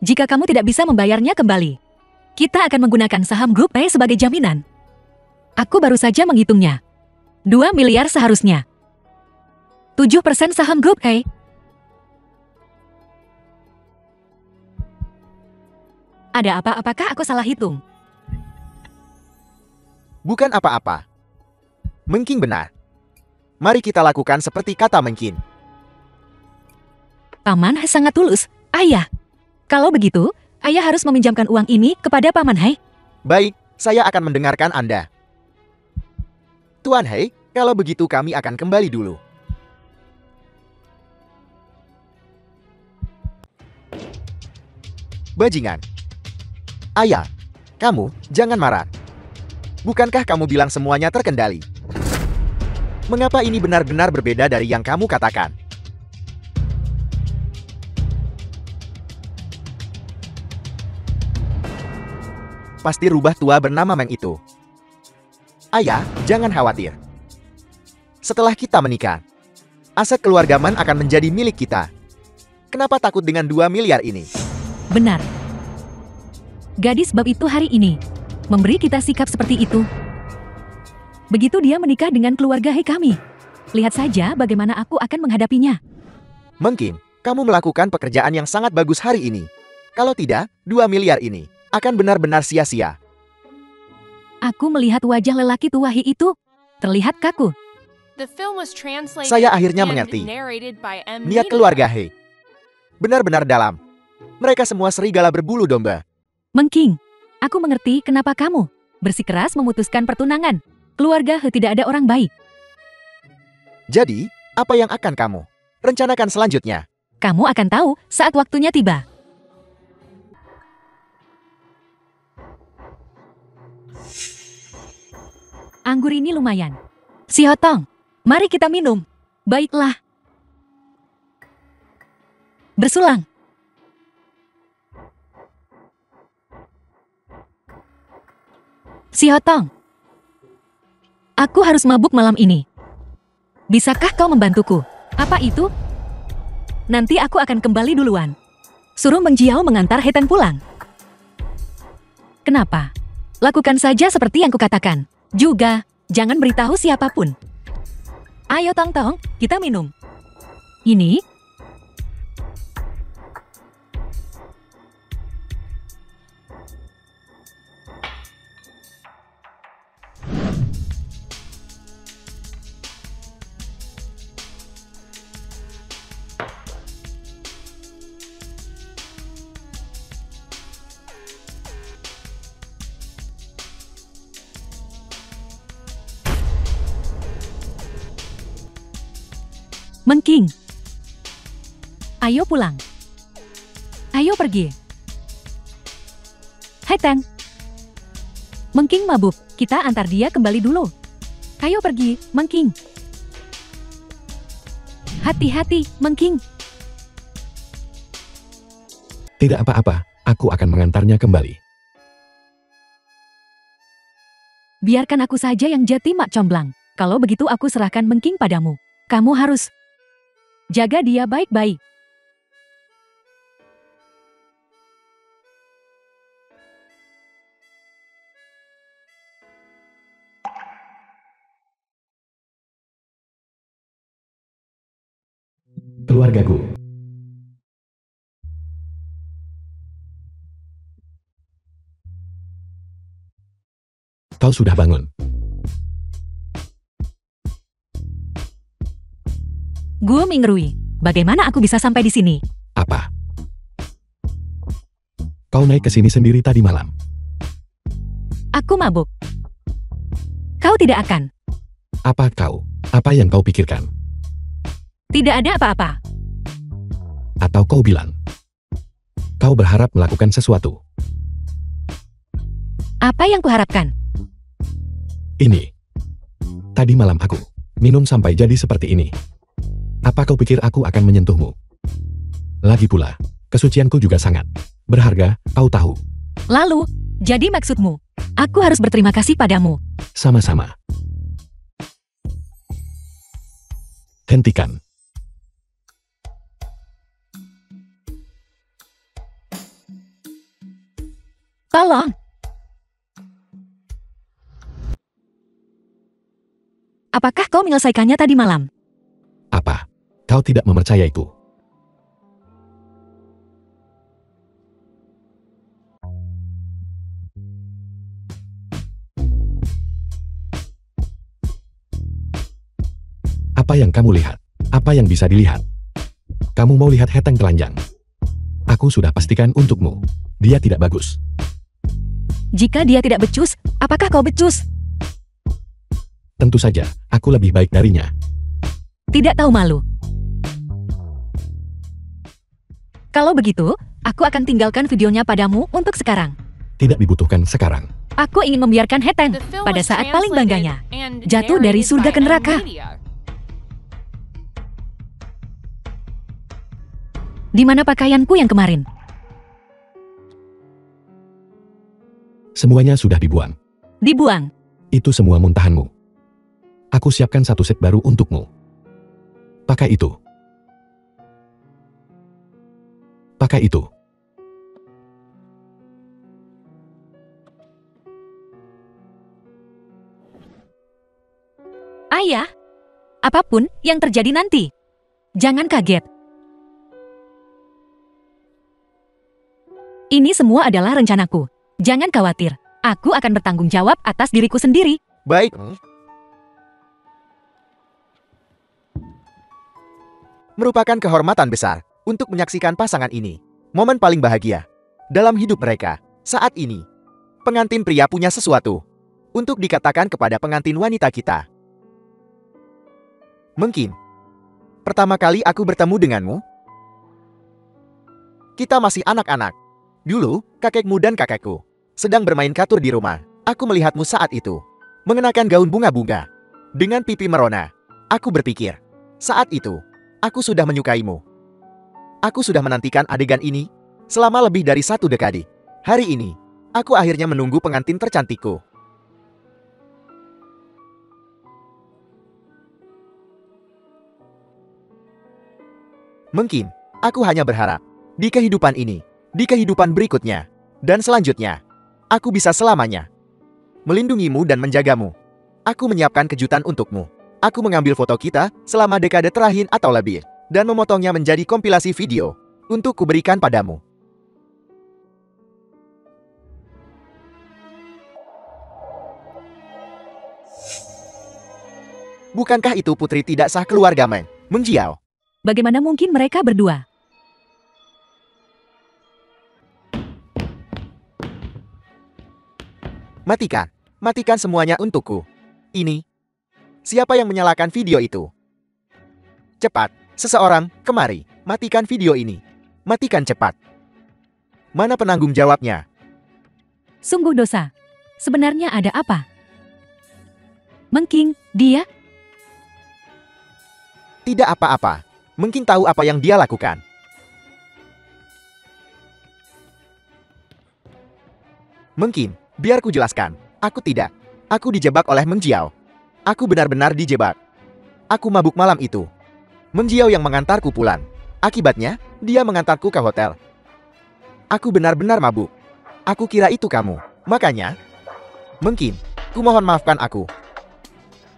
Jika kamu tidak bisa membayarnya kembali, kita akan menggunakan saham grup A sebagai jaminan. Aku baru saja menghitungnya. 2 miliar seharusnya. 7% saham grup A. Ada apakah aku salah hitung? Bukan apa-apa. Mungkin benar. Mari kita lakukan seperti kata Mungkin. Paman sangat tulus, Ayah. Kalau begitu, Ayah harus meminjamkan uang ini kepada Paman Hai. Baik, saya akan mendengarkan Anda. Tuan Hei, Kalau begitu kami akan kembali dulu. Bajingan. Ayah, kamu jangan marah. Bukankah kamu bilang semuanya terkendali? Mengapa ini benar-benar berbeda dari yang kamu katakan? Pasti rubah tua bernama Meng itu. Ayah, jangan khawatir. Setelah kita menikah, aset keluarga Man akan menjadi milik kita. Kenapa takut dengan 2 miliar ini? Benar. Gadis bab itu hari ini memberi kita sikap seperti itu. Begitu dia menikah dengan keluarga He kami. Lihat saja bagaimana aku akan menghadapinya. Mungkin kamu melakukan pekerjaan yang sangat bagus hari ini. Kalau tidak, 2 miliar ini akan benar-benar sia-sia. Aku melihat wajah lelaki tua He itu terlihat kaku. The film was translated Saya akhirnya and mengerti. narrated by M. Niat keluarga He benar-benar dalam. Mereka semua serigala berbulu domba. Meng King, aku mengerti kenapa kamu bersikeras memutuskan pertunangan. Keluarga He tidak ada orang baik. Jadi, apa yang akan kamu rencanakan selanjutnya? Kamu akan tahu saat waktunya tiba. Anggur ini lumayan. Si Hotong, mari kita minum. Baiklah. Bersulang. Si Hotong, aku harus mabuk malam ini. Bisakah kau membantuku? Apa itu? Nanti aku akan kembali duluan. Suruh Meng Jiao mengantar Heten pulang. Kenapa? Lakukan saja seperti yang kukatakan. Juga, jangan beritahu siapapun. Ayo Tong Tong, kita minum. Ini? Meng King, ayo pulang. Ayo pergi. Hai Teng. Meng King mabuk, kita antar dia kembali dulu. Ayo pergi, Meng King. Hati-hati, Meng King. Tidak apa-apa, aku akan mengantarnya kembali. Biarkan aku saja yang jati Mak Comblang. Kalau begitu aku serahkan Meng King padamu. Kamu harus jaga dia baik-baik. Keluargaku. Kau sudah bangun. Gue Mingrui, bagaimana aku bisa sampai di sini? Apa? Kau naik ke sini sendiri tadi malam. Aku mabuk. Kau tidak akan. Apa kau? Apa yang kau pikirkan? Tidak ada apa-apa. Atau kau bilang, kau berharap melakukan sesuatu? Apa yang kuharapkan? Ini. Tadi malam aku minum sampai jadi seperti ini. Apa kau pikir aku akan menyentuhmu? Lagi pula, kesucianku juga sangat berharga, kau tahu. Lalu, jadi maksudmu, aku harus berterima kasih padamu. Sama-sama. Hentikan. Tolong. Apakah kau menyelesaikannya tadi malam? Apa? Kau tidak mempercayaiku? Apa yang kamu lihat? Apa yang bisa dilihat? Kamu mau lihat Heteng telanjang? Aku sudah pastikan untukmu. Dia tidak bagus. Jika dia tidak becus, apakah kau becus? Tentu saja, aku lebih baik darinya. Tidak tahu malu. Kalau begitu, aku akan tinggalkan videonya padamu untuk sekarang. Tidak dibutuhkan sekarang. Aku ingin membiarkan Heteng The film pada was saat paling translated bangganya and jatuh dari narrated surga by ke neraka. Media. Di mana pakaianku yang kemarin? Semuanya sudah dibuang. Dibuang. Itu semua muntahanmu. Aku siapkan satu set baru untukmu. Pakai itu. Pakai itu. Ayah, apapun yang terjadi nanti, jangan kaget. Ini semua adalah rencanaku. Jangan khawatir, aku akan bertanggung jawab atas diriku sendiri. Baik. Merupakan kehormatan besar untuk menyaksikan pasangan ini. Momen paling bahagia dalam hidup mereka. Saat ini, pengantin pria punya sesuatu untuk dikatakan kepada pengantin wanita kita. Mungkin pertama kali aku bertemu denganmu, kita masih anak-anak. Dulu, kakekmu dan kakekku sedang bermain catur di rumah. Aku melihatmu saat itu, mengenakan gaun bunga-bunga dengan pipi merona. Aku berpikir, saat itu, aku sudah menyukaimu. Aku sudah menantikan adegan ini selama lebih dari 1 dekade. Hari ini, aku akhirnya menunggu pengantin tercantikku. Mungkin, aku hanya berharap, di kehidupan ini, di kehidupan berikutnya, dan selanjutnya, aku bisa selamanya melindungimu dan menjagamu. Aku menyiapkan kejutan untukmu. Aku mengambil foto kita selama dekade terakhir atau lebih, dan memotongnya menjadi kompilasi video untuk kuberikan padamu. Bukankah itu putri tidak sah keluarga Meng Jiao? Bagaimana mungkin mereka berdua? Matikan. Matikan semuanya untukku. Ini. Siapa yang menyalakan video itu? Cepat. Seseorang, kemari. Matikan video ini. Matikan cepat. Mana penanggung jawabnya? Sungguh dosa. Sebenarnya ada apa? Mengking, dia? Tidak apa-apa. Mungkin tahu apa yang dia lakukan. Mungkin, biar ku jelaskan. Aku tidak. Aku dijebak oleh Meng Jiao. Aku benar-benar dijebak. Aku mabuk malam itu. Meng Jiao yang mengantarku pulang. Akibatnya, dia mengantarku ke hotel. Aku benar-benar mabuk. Aku kira itu kamu. Makanya, mungkin, ku mohon maafkan aku.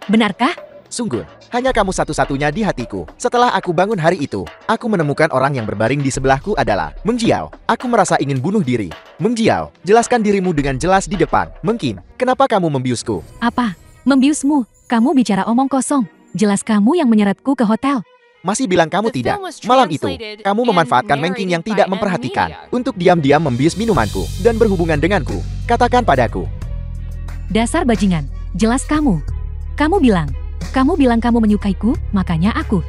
Benarkah? Sungguh, hanya kamu satu-satunya di hatiku. Setelah aku bangun hari itu, aku menemukan orang yang berbaring di sebelahku adalah Meng Jiao. Aku merasa ingin bunuh diri. Meng Jiao, jelaskan dirimu dengan jelas di depan. Mungkin, kenapa kamu membiusku? Apa? Membiusmu? Kamu bicara omong kosong. Jelas kamu yang menyeretku ke hotel. Masih bilang kamu The tidak. film was Malam itu, translated kamu and memanfaatkan Mengking yang narrated tidak by memperhatikan Media. untuk diam-diam membius minumanku dan berhubungan denganku. Katakan padaku. Dasar bajingan. Jelas kamu. Kamu bilang kamu menyukaiku, makanya aku.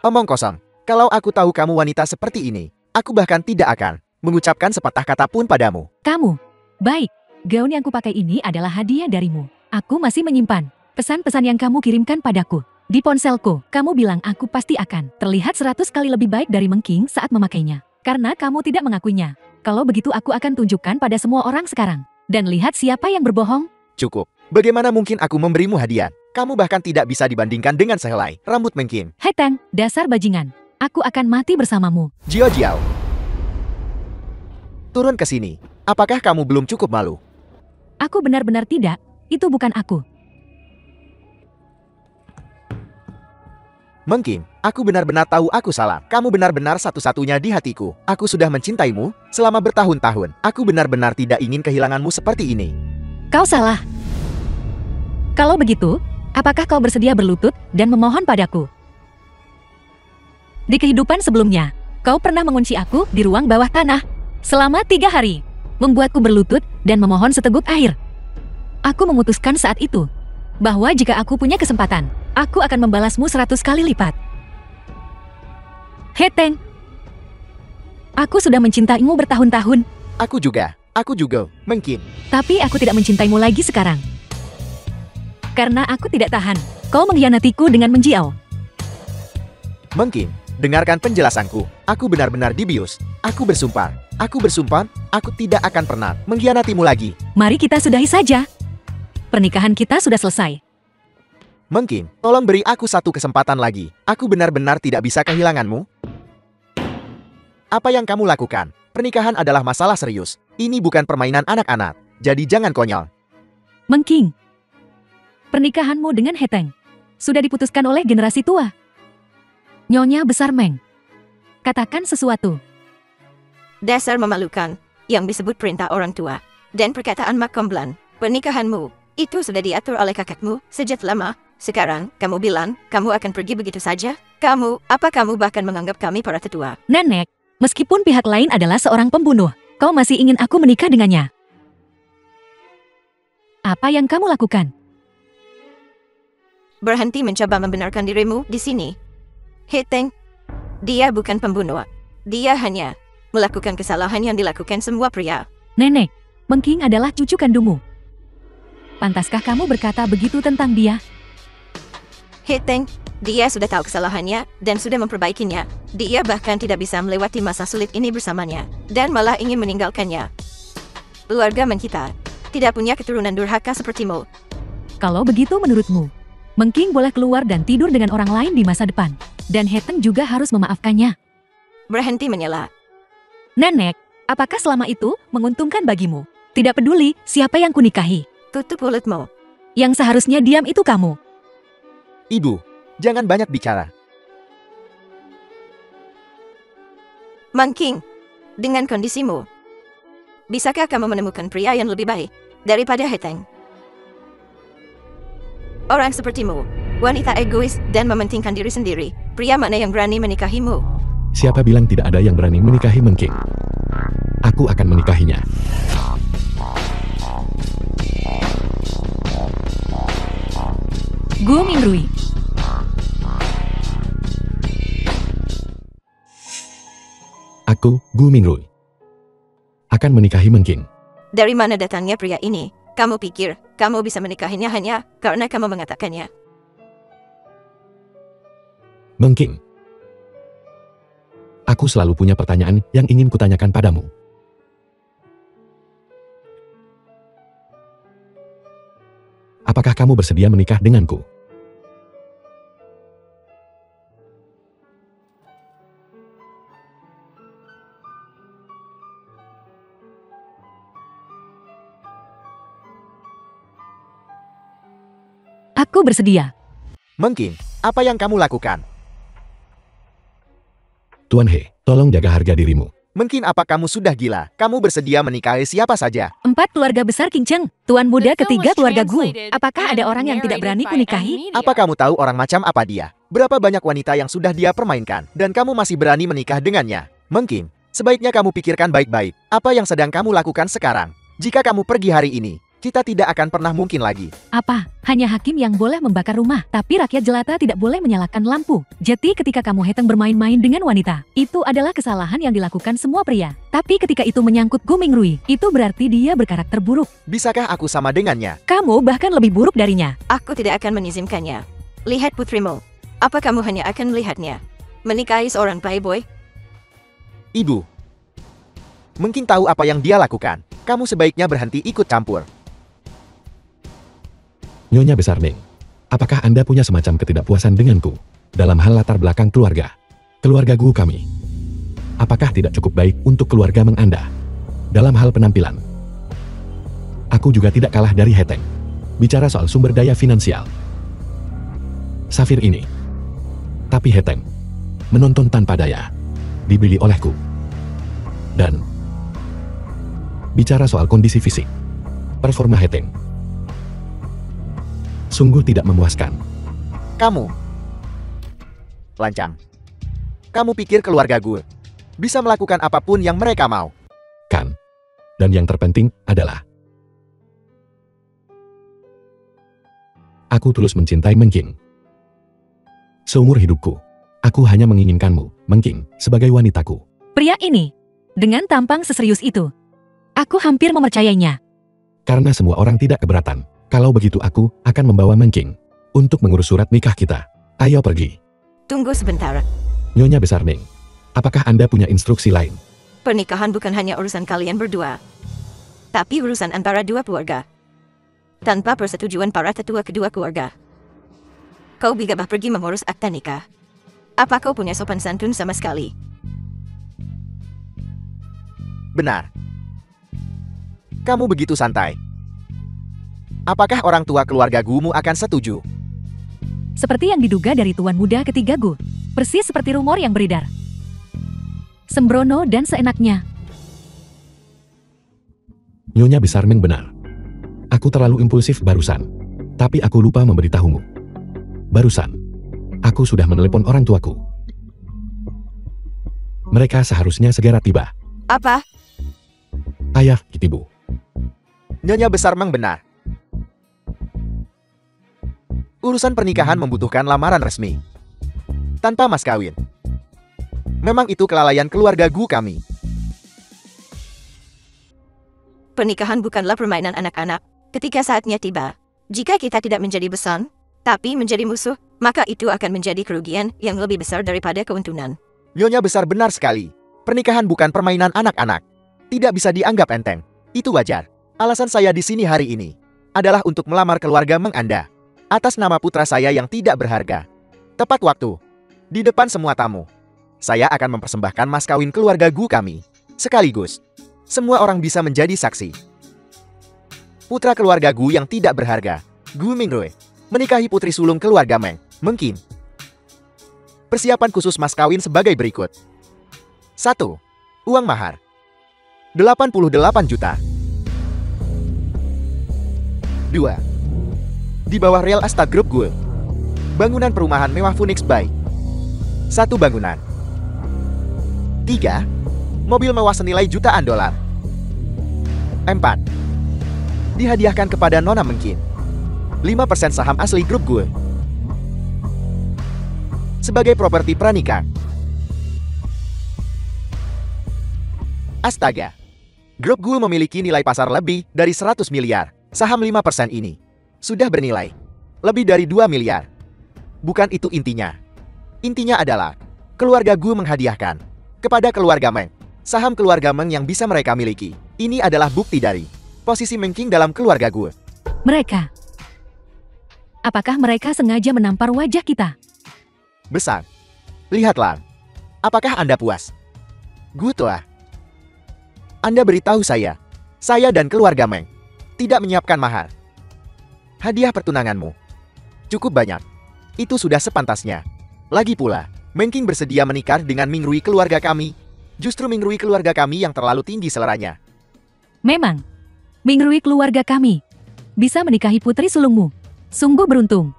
Omong kosong. Kalau aku tahu kamu wanita seperti ini, aku bahkan tidak akan mengucapkan sepatah kata pun padamu. Kamu. Baik, gaun yang kupakai ini adalah hadiah darimu. Aku masih menyimpan pesan-pesan yang kamu kirimkan padaku. Di ponselku, kamu bilang aku pasti akan terlihat 100 kali lebih baik dari Mengking saat memakainya. Karena kamu tidak mengakuinya. Kalau begitu aku akan tunjukkan pada semua orang sekarang. Dan lihat siapa yang berbohong. Cukup. Bagaimana mungkin aku memberimu hadiah? Kamu bahkan tidak bisa dibandingkan dengan sehelai rambut Mengking. Heteng, dasar bajingan. Aku akan mati bersamamu. Jiao Jiao. Turun ke sini. Apakah kamu belum cukup malu? Aku benar-benar tidak. Itu bukan aku. Mungkin, aku benar-benar tahu aku salah. Kamu benar-benar satu-satunya di hatiku. Aku sudah mencintaimu selama bertahun-tahun. Aku benar-benar tidak ingin kehilanganmu seperti ini. Kau salah. Kalau begitu, apakah kau bersedia berlutut dan memohon padaku? Di kehidupan sebelumnya, kau pernah mengunci aku di ruang bawah tanah selama 3 hari, membuatku berlutut dan memohon seteguk air. Aku memutuskan saat itu bahwa jika aku punya kesempatan, aku akan membalasmu 100 kali lipat. Heteng, aku sudah mencintaimu bertahun-tahun, Aku juga, mungkin. tapi aku tidak mencintaimu lagi sekarang. Karena aku tidak tahan, kau mengkhianatiku dengan menjiau. Mungkin. Dengarkan penjelasanku. Aku benar-benar dibius. Aku bersumpah, aku tidak akan pernah mengkhianatimu lagi. Mari kita sudahi saja. Pernikahan kita sudah selesai. Mungkin. Tolong beri aku satu kesempatan lagi. Aku benar-benar tidak bisa kehilanganmu. Apa yang kamu lakukan? Pernikahan adalah masalah serius. Ini bukan permainan anak-anak. Jadi jangan konyol. Mengking, pernikahanmu dengan Heteng sudah diputuskan oleh generasi tua. Nyonya Besar Meng, katakan sesuatu. Dasar memalukan, yang disebut perintah orang tua. Dan perkataan Mak Komblan, pernikahanmu, itu sudah diatur oleh kakakmu sejak lama. Sekarang, kamu bilang, kamu akan pergi begitu saja? Apa kamu bahkan menganggap kami para tetua? Nenek, meskipun pihak lain adalah seorang pembunuh, kau masih ingin aku menikah dengannya. Apa yang kamu lakukan? Berhenti mencoba membenarkan dirimu di sini. Heteng, dia bukan pembunuh. Dia hanya melakukan kesalahan yang dilakukan semua pria. Nenek, Mengking adalah cucu kandungmu. Pantaskah kamu berkata begitu tentang dia? Heteng, dia sudah tahu kesalahannya dan sudah memperbaikinya. Dia bahkan tidak bisa melewati masa sulit ini bersamanya dan malah ingin meninggalkannya. Keluarga kita tidak punya keturunan durhaka sepertimu. Kalau begitu menurutmu, Mengking boleh keluar dan tidur dengan orang lain di masa depan. Dan Heteng juga harus memaafkannya. Berhenti menyela. Nenek, apakah selama itu menguntungkan bagimu? Tidak peduli siapa yang kunikahi. Tutup mulutmu. Yang seharusnya diam itu kamu. Ibu, jangan banyak bicara. Mangking, dengan kondisimu, bisakah kamu menemukan pria yang lebih baik daripada Heteng? Orang sepertimu, wanita egois dan mementingkan diri sendiri. Pria mana yang berani menikahimu? Siapa bilang tidak ada yang berani menikahi Mengking? Aku akan menikahinya. Gu Mingrui. Aku, Gu Mingrui, akan menikahi Mengking. Dari mana datangnya pria ini? Kamu pikir kamu bisa menikahinya hanya karena kamu mengatakannya? Mengking, aku selalu punya pertanyaan yang ingin kutanyakan padamu. Apakah kamu bersedia menikah denganku? Aku bersedia. Mungkin. Apa yang kamu lakukan? Tuan He, tolong jaga harga dirimu. Mungkin apa kamu sudah gila? Kamu bersedia menikahi siapa saja? 4 keluarga besar Kinceng, tuan muda The film ketiga was keluarga Gu. translated Apakah ada and orang yang tidak berani narrated by kunikahi? Media. Apa kamu tahu orang macam apa dia? Berapa banyak wanita yang sudah dia permainkan? Dan kamu masih berani menikah dengannya? Mungkin. Sebaiknya kamu pikirkan baik-baik. Apa yang sedang kamu lakukan sekarang? Jika kamu pergi hari ini, kita tidak akan pernah mungkin lagi. Apa? Hanya hakim yang boleh membakar rumah, tapi rakyat jelata tidak boleh menyalakan lampu. Jadi ketika kamu Heteng bermain-main dengan wanita, itu adalah kesalahan yang dilakukan semua pria. Tapi ketika itu menyangkut Gu Mingrui, itu berarti dia berkarakter buruk. Bisakah aku sama dengannya? Kamu bahkan lebih buruk darinya. Aku tidak akan mengizinkannya. Lihat putrimu. Apa kamu hanya akan melihatnya menikahi seorang playboy? Ibu. Mungkin tahu apa yang dia lakukan. Kamu sebaiknya berhenti ikut campur. Nyonya Besar Meng, apakah Anda punya semacam ketidakpuasan denganku dalam hal latar belakang keluarga? Keluarga Gu kami. Apakah tidak cukup baik untuk keluarga Meng Anda? Dalam hal penampilan, aku juga tidak kalah dari Heteng. Bicara soal sumber daya finansial, Safir ini. Tapi Heteng menonton tanpa daya, dibeli olehku. Dan bicara soal kondisi fisik, performa Heteng sungguh tidak memuaskan. Kamu. Lancang. Kamu pikir keluarga gue bisa melakukan apapun yang mereka mau? Kan? Dan yang terpenting adalah Aku tulus mencintai Meng Qing. Seumur hidupku, aku hanya menginginkanmu, Meng Qing, sebagai wanitaku. Pria ini, dengan tampang seserius itu, aku hampir mempercayainya. Karena semua orang tidak keberatan. Kalau begitu aku akan membawa Meng Qing untuk mengurus surat nikah kita. Ayo pergi. Tunggu sebentar. Nyonya Besar Ming, apakah Anda punya instruksi lain? Pernikahan bukan hanya urusan kalian berdua, tapi urusan antara dua keluarga. Tanpa persetujuan para tetua kedua keluarga, kau gegabah pergi mengurus akta nikah. Apa kau punya sopan santun sama sekali? Benar. Kamu begitu santai. Apakah orang tua keluarga Gumu akan setuju? Seperti yang diduga dari tuan muda ketiga Gu. Persis seperti rumor yang beredar. Sembrono dan seenaknya. Nyonya Besar Meng benar. Aku terlalu impulsif barusan. Tapi aku lupa memberitahumu. Barusan, aku sudah menelepon orang tuaku. Mereka seharusnya segera tiba. Apa? Ayah, Kitibu. Nyonya Besar Meng benar. Urusan pernikahan membutuhkan lamaran resmi. Tanpa mas kawin. Memang itu kelalaian keluarga Gu kami. Pernikahan bukanlah permainan anak-anak. Ketika saatnya tiba, jika kita tidak menjadi besan, tapi menjadi musuh, maka itu akan menjadi kerugian yang lebih besar daripada keuntungan. Nyonya Besar benar sekali. Pernikahan bukan permainan anak-anak. Tidak bisa dianggap enteng. Itu wajar. Alasan saya di sini hari ini adalah untuk melamar keluarga Meng Anda atas nama putra saya yang tidak berharga. Tepat waktu. Di depan semua tamu, saya akan mempersembahkan mas kawin keluarga Gu kami. Sekaligus, semua orang bisa menjadi saksi. Putra keluarga Gu yang tidak berharga, Gu Mingrui, menikahi putri sulung keluarga Meng, Meng Qing. Persiapan khusus mas kawin sebagai berikut. 1. Uang mahar 88 juta. 2. Di bawah Real Estate Group Gu, bangunan perumahan mewah Phoenix Bay. 1 bangunan. 3. Mobil mewah senilai jutaan dolar. 4. Dihadiahkan kepada Nona Meng Qing 5% saham asli grup Gu sebagai properti pranikah. Astaga. Grup Gu memiliki nilai pasar lebih dari 100 miliar. Saham 5% ini sudah bernilai lebih dari 2 miliar. Bukan itu intinya. Intinya adalah keluarga Gu menghadiahkan kepada keluarga Meng saham keluarga Meng yang bisa mereka miliki. Ini adalah bukti dari posisi Meng Qing dalam keluarga Gu. Mereka. Apakah mereka sengaja menampar wajah kita? Besar. Lihatlah. Apakah Anda puas? Gu Tua. Anda beritahu saya dan keluarga Meng tidak menyiapkan mahar. Hadiah pertunanganmu cukup banyak. Itu sudah sepantasnya. Lagi pula, Meng Qing bersedia menikah dengan Mingrui keluarga kami. Justru Mingrui keluarga kami yang terlalu tinggi seleranya. Memang, Mingrui keluarga kami bisa menikahi putri sulungmu. Sungguh beruntung.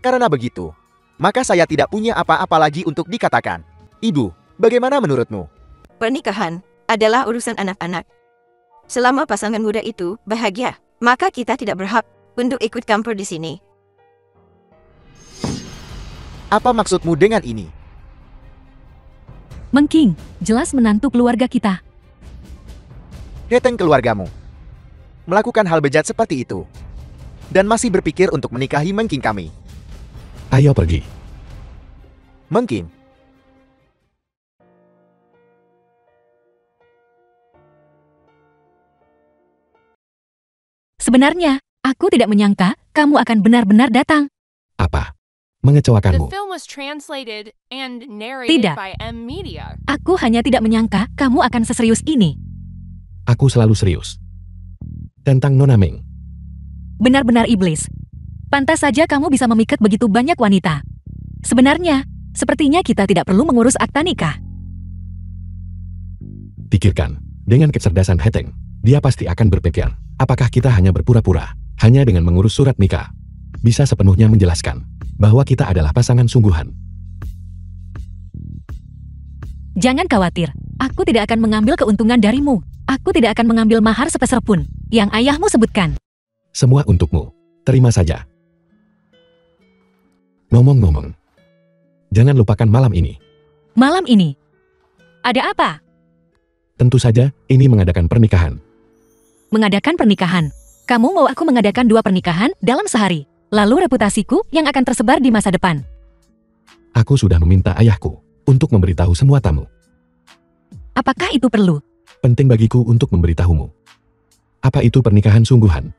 Karena begitu, maka saya tidak punya apa-apa lagi untuk dikatakan. Ibu, bagaimana menurutmu? Pernikahan adalah urusan anak-anak. Selama pasangan muda itu bahagia, maka kita tidak berhak untuk ikut campur di sini. Apa maksudmu dengan ini? Meng Qing, jelas menantu keluarga kita. Heteng keluargamu melakukan hal bejat seperti itu dan masih berpikir untuk menikahi Meng Qing kami. Ayo pergi. Meng Qing. Sebenarnya, aku tidak menyangka kamu akan benar-benar datang. Apa? The Mengecewakanmu? film was translated and narrated Tidak. by M Media. Aku hanya tidak menyangka kamu akan seserius ini. Aku selalu serius. Tentang Nona Meng. Benar-benar iblis. Pantas saja kamu bisa memikat begitu banyak wanita. Sebenarnya, sepertinya kita tidak perlu mengurus akta nikah. Pikirkan, dengan kecerdasan Heteng, dia pasti akan berpikir, apakah kita hanya berpura-pura, hanya dengan mengurus surat nikah, bisa sepenuhnya menjelaskan bahwa kita adalah pasangan sungguhan. Jangan khawatir, aku tidak akan mengambil keuntungan darimu. Aku tidak akan mengambil mahar sepeser pun. yang ayahmu sebutkan. Semua untukmu. Terima saja. Ngomong-ngomong, jangan lupakan malam ini. Malam ini. Ada apa? Tentu saja, ini mengadakan pernikahan. Mengadakan pernikahan. Kamu mau aku mengadakan 2 pernikahan dalam sehari. Lalu reputasiku yang akan tersebar di masa depan. Aku sudah meminta ayahku untuk memberitahu semua tamu. Apakah itu perlu? Penting bagiku untuk memberitahumu. Apa itu pernikahan sungguhan?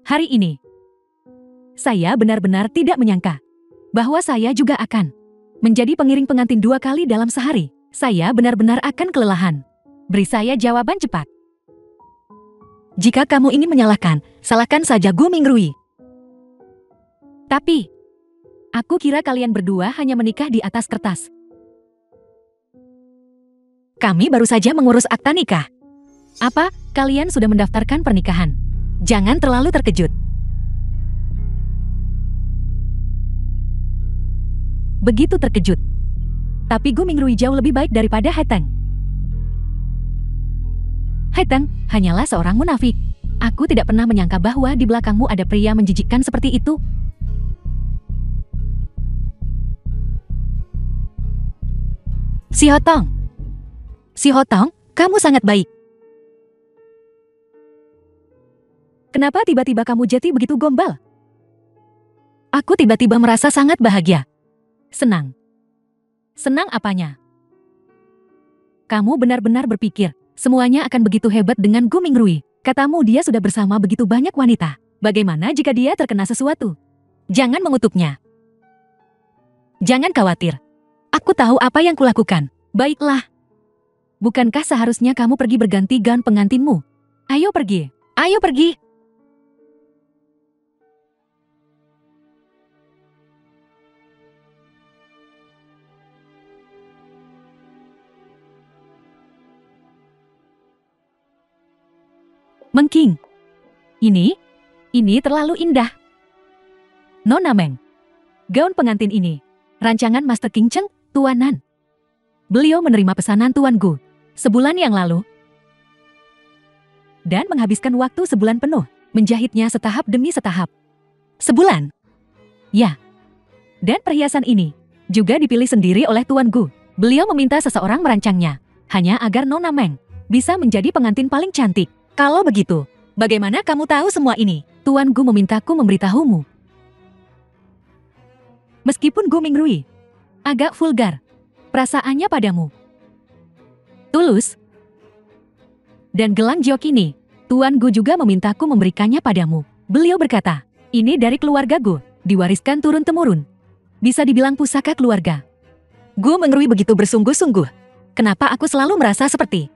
Hari ini, saya benar-benar tidak menyangka bahwa saya juga akan menjadi pengiring pengantin 2 kali dalam sehari. Saya benar-benar akan kelelahan. Beri saya jawaban cepat. Jika kamu ingin menyalahkan, salahkan saja Gu Mingrui. Tapi, aku kira kalian berdua hanya menikah di atas kertas. Kami baru saja mengurus akta nikah. Apa, kalian sudah mendaftarkan pernikahan? Jangan terlalu terkejut. Begitu terkejut. Tapi Gu Mingrui jauh lebih baik daripada Haiteng. Haiteng hanyalah seorang munafik. Aku tidak pernah menyangka bahwa di belakangmu ada pria menjijikkan seperti itu. Si Hotong. Si Hotong, kamu sangat baik. Kenapa tiba-tiba kamu jadi begitu gombal? Aku tiba-tiba merasa sangat bahagia. Senang. Senang apanya? Kamu benar-benar berpikir, semuanya akan begitu hebat dengan Gu Mingrui. Katamu dia sudah bersama begitu banyak wanita. Bagaimana jika dia terkena sesuatu? Jangan mengutuknya. Jangan khawatir. Aku tahu apa yang kulakukan. Baiklah. Bukankah seharusnya kamu pergi berganti gaun pengantinmu? Ayo pergi. Ayo pergi. Mengking. Ini terlalu indah. Nona Meng. Gaun pengantin ini. Rancangan Master King Cheng, Tuanan. Beliau menerima pesanan Tuan Gu sebulan yang lalu. Dan menghabiskan waktu sebulan penuh, menjahitnya setahap demi setahap. Sebulan? Ya. Dan perhiasan ini juga dipilih sendiri oleh Tuan Gu. Beliau meminta seseorang merancangnya, hanya agar Nona Meng bisa menjadi pengantin paling cantik. Kalau begitu, bagaimana kamu tahu semua ini? Tuan Gu memintaku memberitahumu. Meskipun Gu Mingrui agak vulgar perasaannya padamu, tulus, dan gelang jok ini, Tuan Gu juga memintaku memberikannya padamu. Beliau berkata, ini dari keluarga Gu, diwariskan turun-temurun. Bisa dibilang pusaka keluarga. Gu Mingrui begitu bersungguh-sungguh. Kenapa aku selalu merasa seperti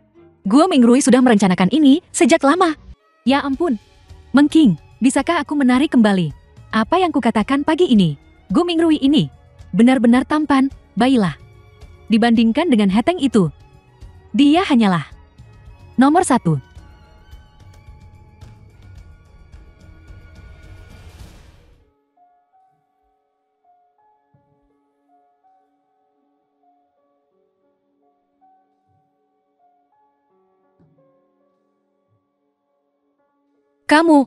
Gu Mingrui sudah merencanakan ini sejak lama? Ya ampun. Mengking, bisakah aku menarik kembali apa yang kukatakan pagi ini? Gu Mingrui ini benar-benar tampan, baiklah. Dibandingkan dengan Haiteng itu, dia hanyalah nomor 1. Kamu.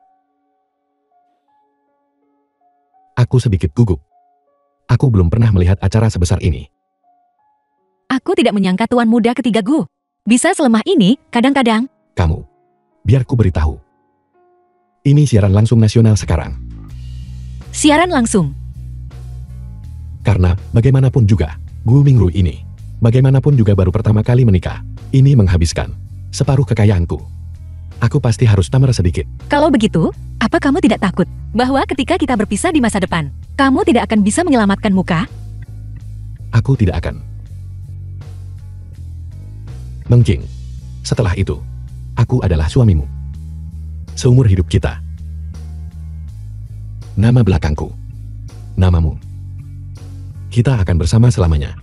Aku sedikit gugup. Aku belum pernah melihat acara sebesar ini. Aku tidak menyangka tuan muda ketiga Gu bisa selemah ini, kadang-kadang. Kamu. Biar ku beritahu. Ini siaran langsung nasional sekarang. Siaran langsung. Karena, bagaimanapun juga, Gu Mingrui ini, bagaimanapun juga baru pertama kali menikah. Ini menghabiskan separuh kekayaanku. Aku pasti harus tamar sedikit. Kalau begitu, apa kamu tidak takut bahwa ketika kita berpisah di masa depan, kamu tidak akan bisa menyelamatkan muka? Aku tidak akan. Mengking, setelah itu, aku adalah suamimu. Seumur hidup kita. Nama belakangku. Namamu. Kita akan bersama selamanya.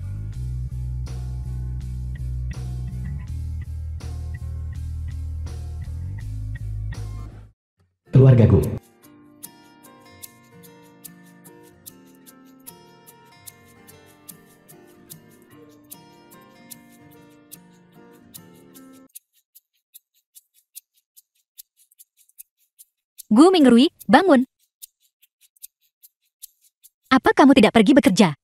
Keluargaku. Gu Mingrui, bangun. Apa kamu tidak pergi bekerja?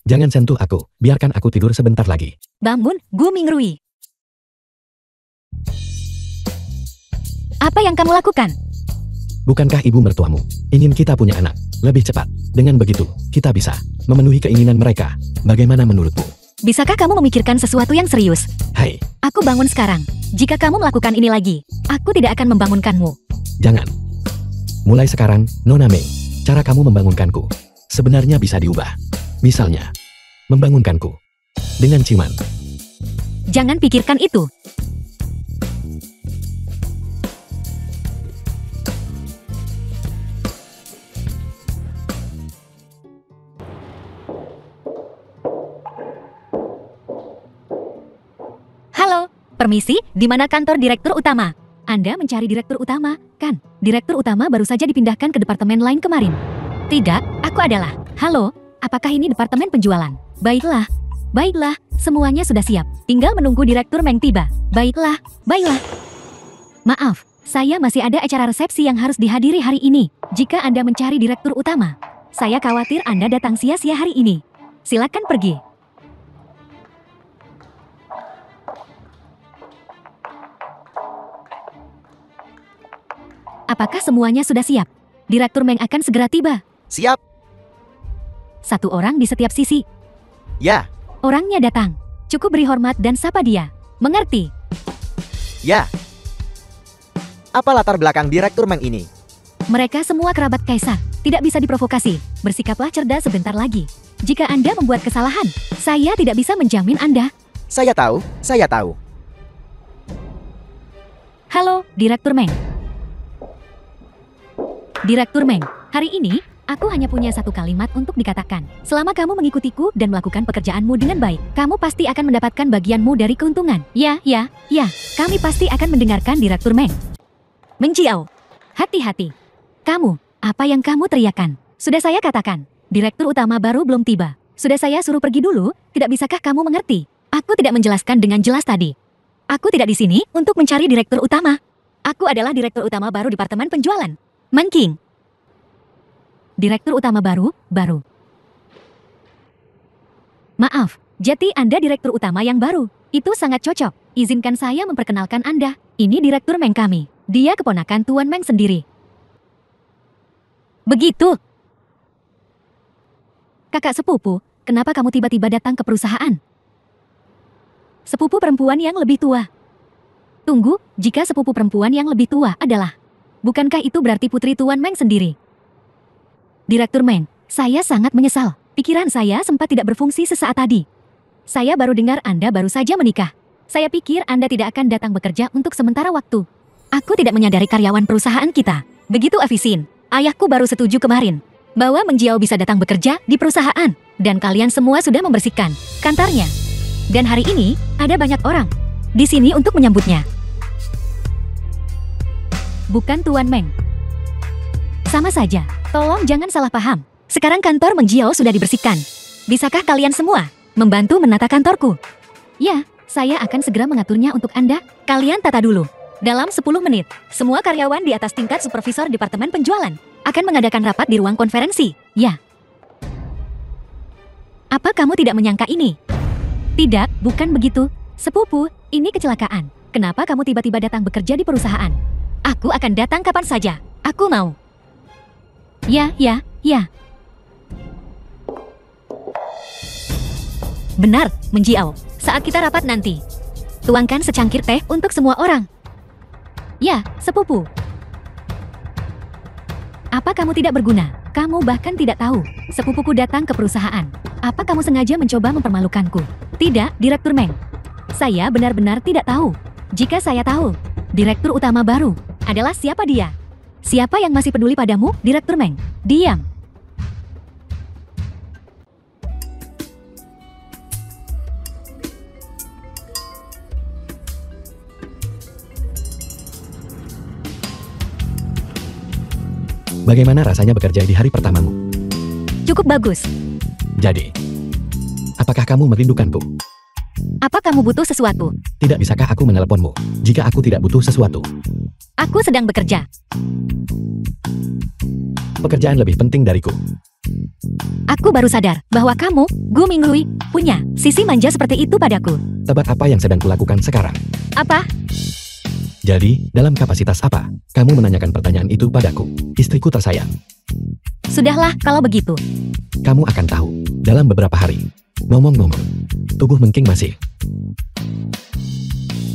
Jangan sentuh aku, biarkan aku tidur sebentar lagi. Bangun, Gu Mingrui. Apa yang kamu lakukan? Bukankah ibu mertuamu ingin kita punya anak lebih cepat? Dengan begitu, kita bisa memenuhi keinginan mereka. Bagaimana menurutmu? Bisakah kamu memikirkan sesuatu yang serius? Hai, Aku bangun sekarang. Jika kamu melakukan ini lagi, aku tidak akan membangunkanmu. jangan. Mulai sekarang, Nona Mei, cara kamu membangunkanku sebenarnya bisa diubah. Misalnya, membangunkanku dengan ciuman. Jangan pikirkan itu. Halo, permisi, di mana kantor direktur utama? Anda mencari direktur utama, kan? Direktur utama baru saja dipindahkan ke departemen lain kemarin. Tidak, aku adalah. Halo, apakah ini departemen penjualan? Baiklah, baiklah, semuanya sudah siap. Tinggal menunggu direktur Meng tiba. Baiklah, baiklah. Maaf, saya masih ada acara resepsi yang harus dihadiri hari ini. Jika Anda mencari direktur utama, saya khawatir Anda datang sia-sia hari ini. Silakan pergi. Apakah semuanya sudah siap? Direktur Meng akan segera tiba. Siap. Satu orang di setiap sisi. Ya, Orangnya datang. Cukup beri hormat dan sapa dia. Mengerti? ya. Apa latar belakang direktur Meng ini? Mereka semua kerabat kaisar. Tidak bisa diprovokasi. Bersikaplah cerdas sebentar lagi. Jika Anda membuat kesalahan, saya tidak bisa menjamin Anda. Saya tahu, saya tahu. Halo, Direktur Meng. Direktur Meng, hari ini, aku hanya punya satu kalimat untuk dikatakan. Selama kamu mengikutiku dan melakukan pekerjaanmu dengan baik, kamu pasti akan mendapatkan bagianmu dari keuntungan. Ya, kami pasti akan mendengarkan Direktur Meng. Menjiao, hati-hati. Kamu, apa yang kamu teriakan? Sudah saya katakan, Direktur utama baru belum tiba. Sudah saya suruh pergi dulu, tidak bisakah kamu mengerti? Aku tidak menjelaskan dengan jelas tadi. Aku tidak di sini untuk mencari Direktur utama. Aku adalah Direktur utama baru Departemen Penjualan. Manking. Direktur utama baru. Maaf, jadi Anda Direktur utama yang baru. Itu sangat cocok. Izinkan saya memperkenalkan Anda. Ini Direktur Meng kami. Dia keponakan Tuan Meng sendiri. Begitu. Kakak sepupu, kenapa kamu tiba-tiba datang ke perusahaan? Sepupu perempuan yang lebih tua. Tunggu, jika sepupu perempuan yang lebih tua adalah... Bukankah itu berarti putri Tuan Meng sendiri? Direktur Meng, saya sangat menyesal. Pikiran saya sempat tidak berfungsi sesaat tadi. Saya baru dengar Anda baru saja menikah. Saya pikir Anda tidak akan datang bekerja untuk sementara waktu. Aku tidak menyadari karyawan perusahaan kita. Begitu efisien. Ayahku baru setuju kemarin bahwa Menjiao bisa datang bekerja di perusahaan. Dan kalian semua sudah membersihkan kantornya. Dan hari ini, ada banyak orang di sini untuk menyambutnya. Bukan Tuan Meng. Sama saja, tolong jangan salah paham. Sekarang kantor Menjiao sudah dibersihkan. Bisakah kalian semua membantu menata kantorku? Ya, saya akan segera mengaturnya untuk Anda. Kalian tata dulu. Dalam 10 menit, semua karyawan di atas tingkat supervisor Departemen Penjualan akan mengadakan rapat di ruang konferensi. Ya. Apa kamu tidak menyangka ini? Tidak, bukan begitu. Sepupu, ini kecelakaan. Kenapa kamu tiba-tiba datang bekerja di perusahaan? Aku akan datang kapan saja. Aku mau. Ya. Benar, Menjiao. Saat kita rapat nanti, tuangkan secangkir teh untuk semua orang. Ya, sepupu. Apa kamu tidak berguna? Kamu bahkan tidak tahu. Sepupuku datang ke perusahaan. Apa kamu sengaja mencoba mempermalukanku? Tidak, Direktur Meng. Saya benar-benar tidak tahu. Jika saya tahu, Direktur utama baru adalah siapa dia? Siapa yang masih peduli padamu, Direktur Meng? Diam. Bagaimana rasanya bekerja di hari pertamamu? Cukup bagus. Jadi, apakah kamu merindukanku? Apa kamu butuh sesuatu? Tidak bisakah aku meneleponmu jika aku tidak butuh sesuatu? Aku sedang bekerja. pekerjaan lebih penting dariku. Aku baru sadar bahwa kamu, Gu Minglui, punya sisi manja seperti itu padaku. Tebak apa yang sedang kulakukan sekarang? Apa? Jadi, dalam kapasitas apa? Kamu menanyakan pertanyaan itu padaku, istriku tersayang. Sudahlah kalau begitu. Kamu akan tahu, dalam beberapa hari. Ngomong-ngomong, tubuh Mengking masih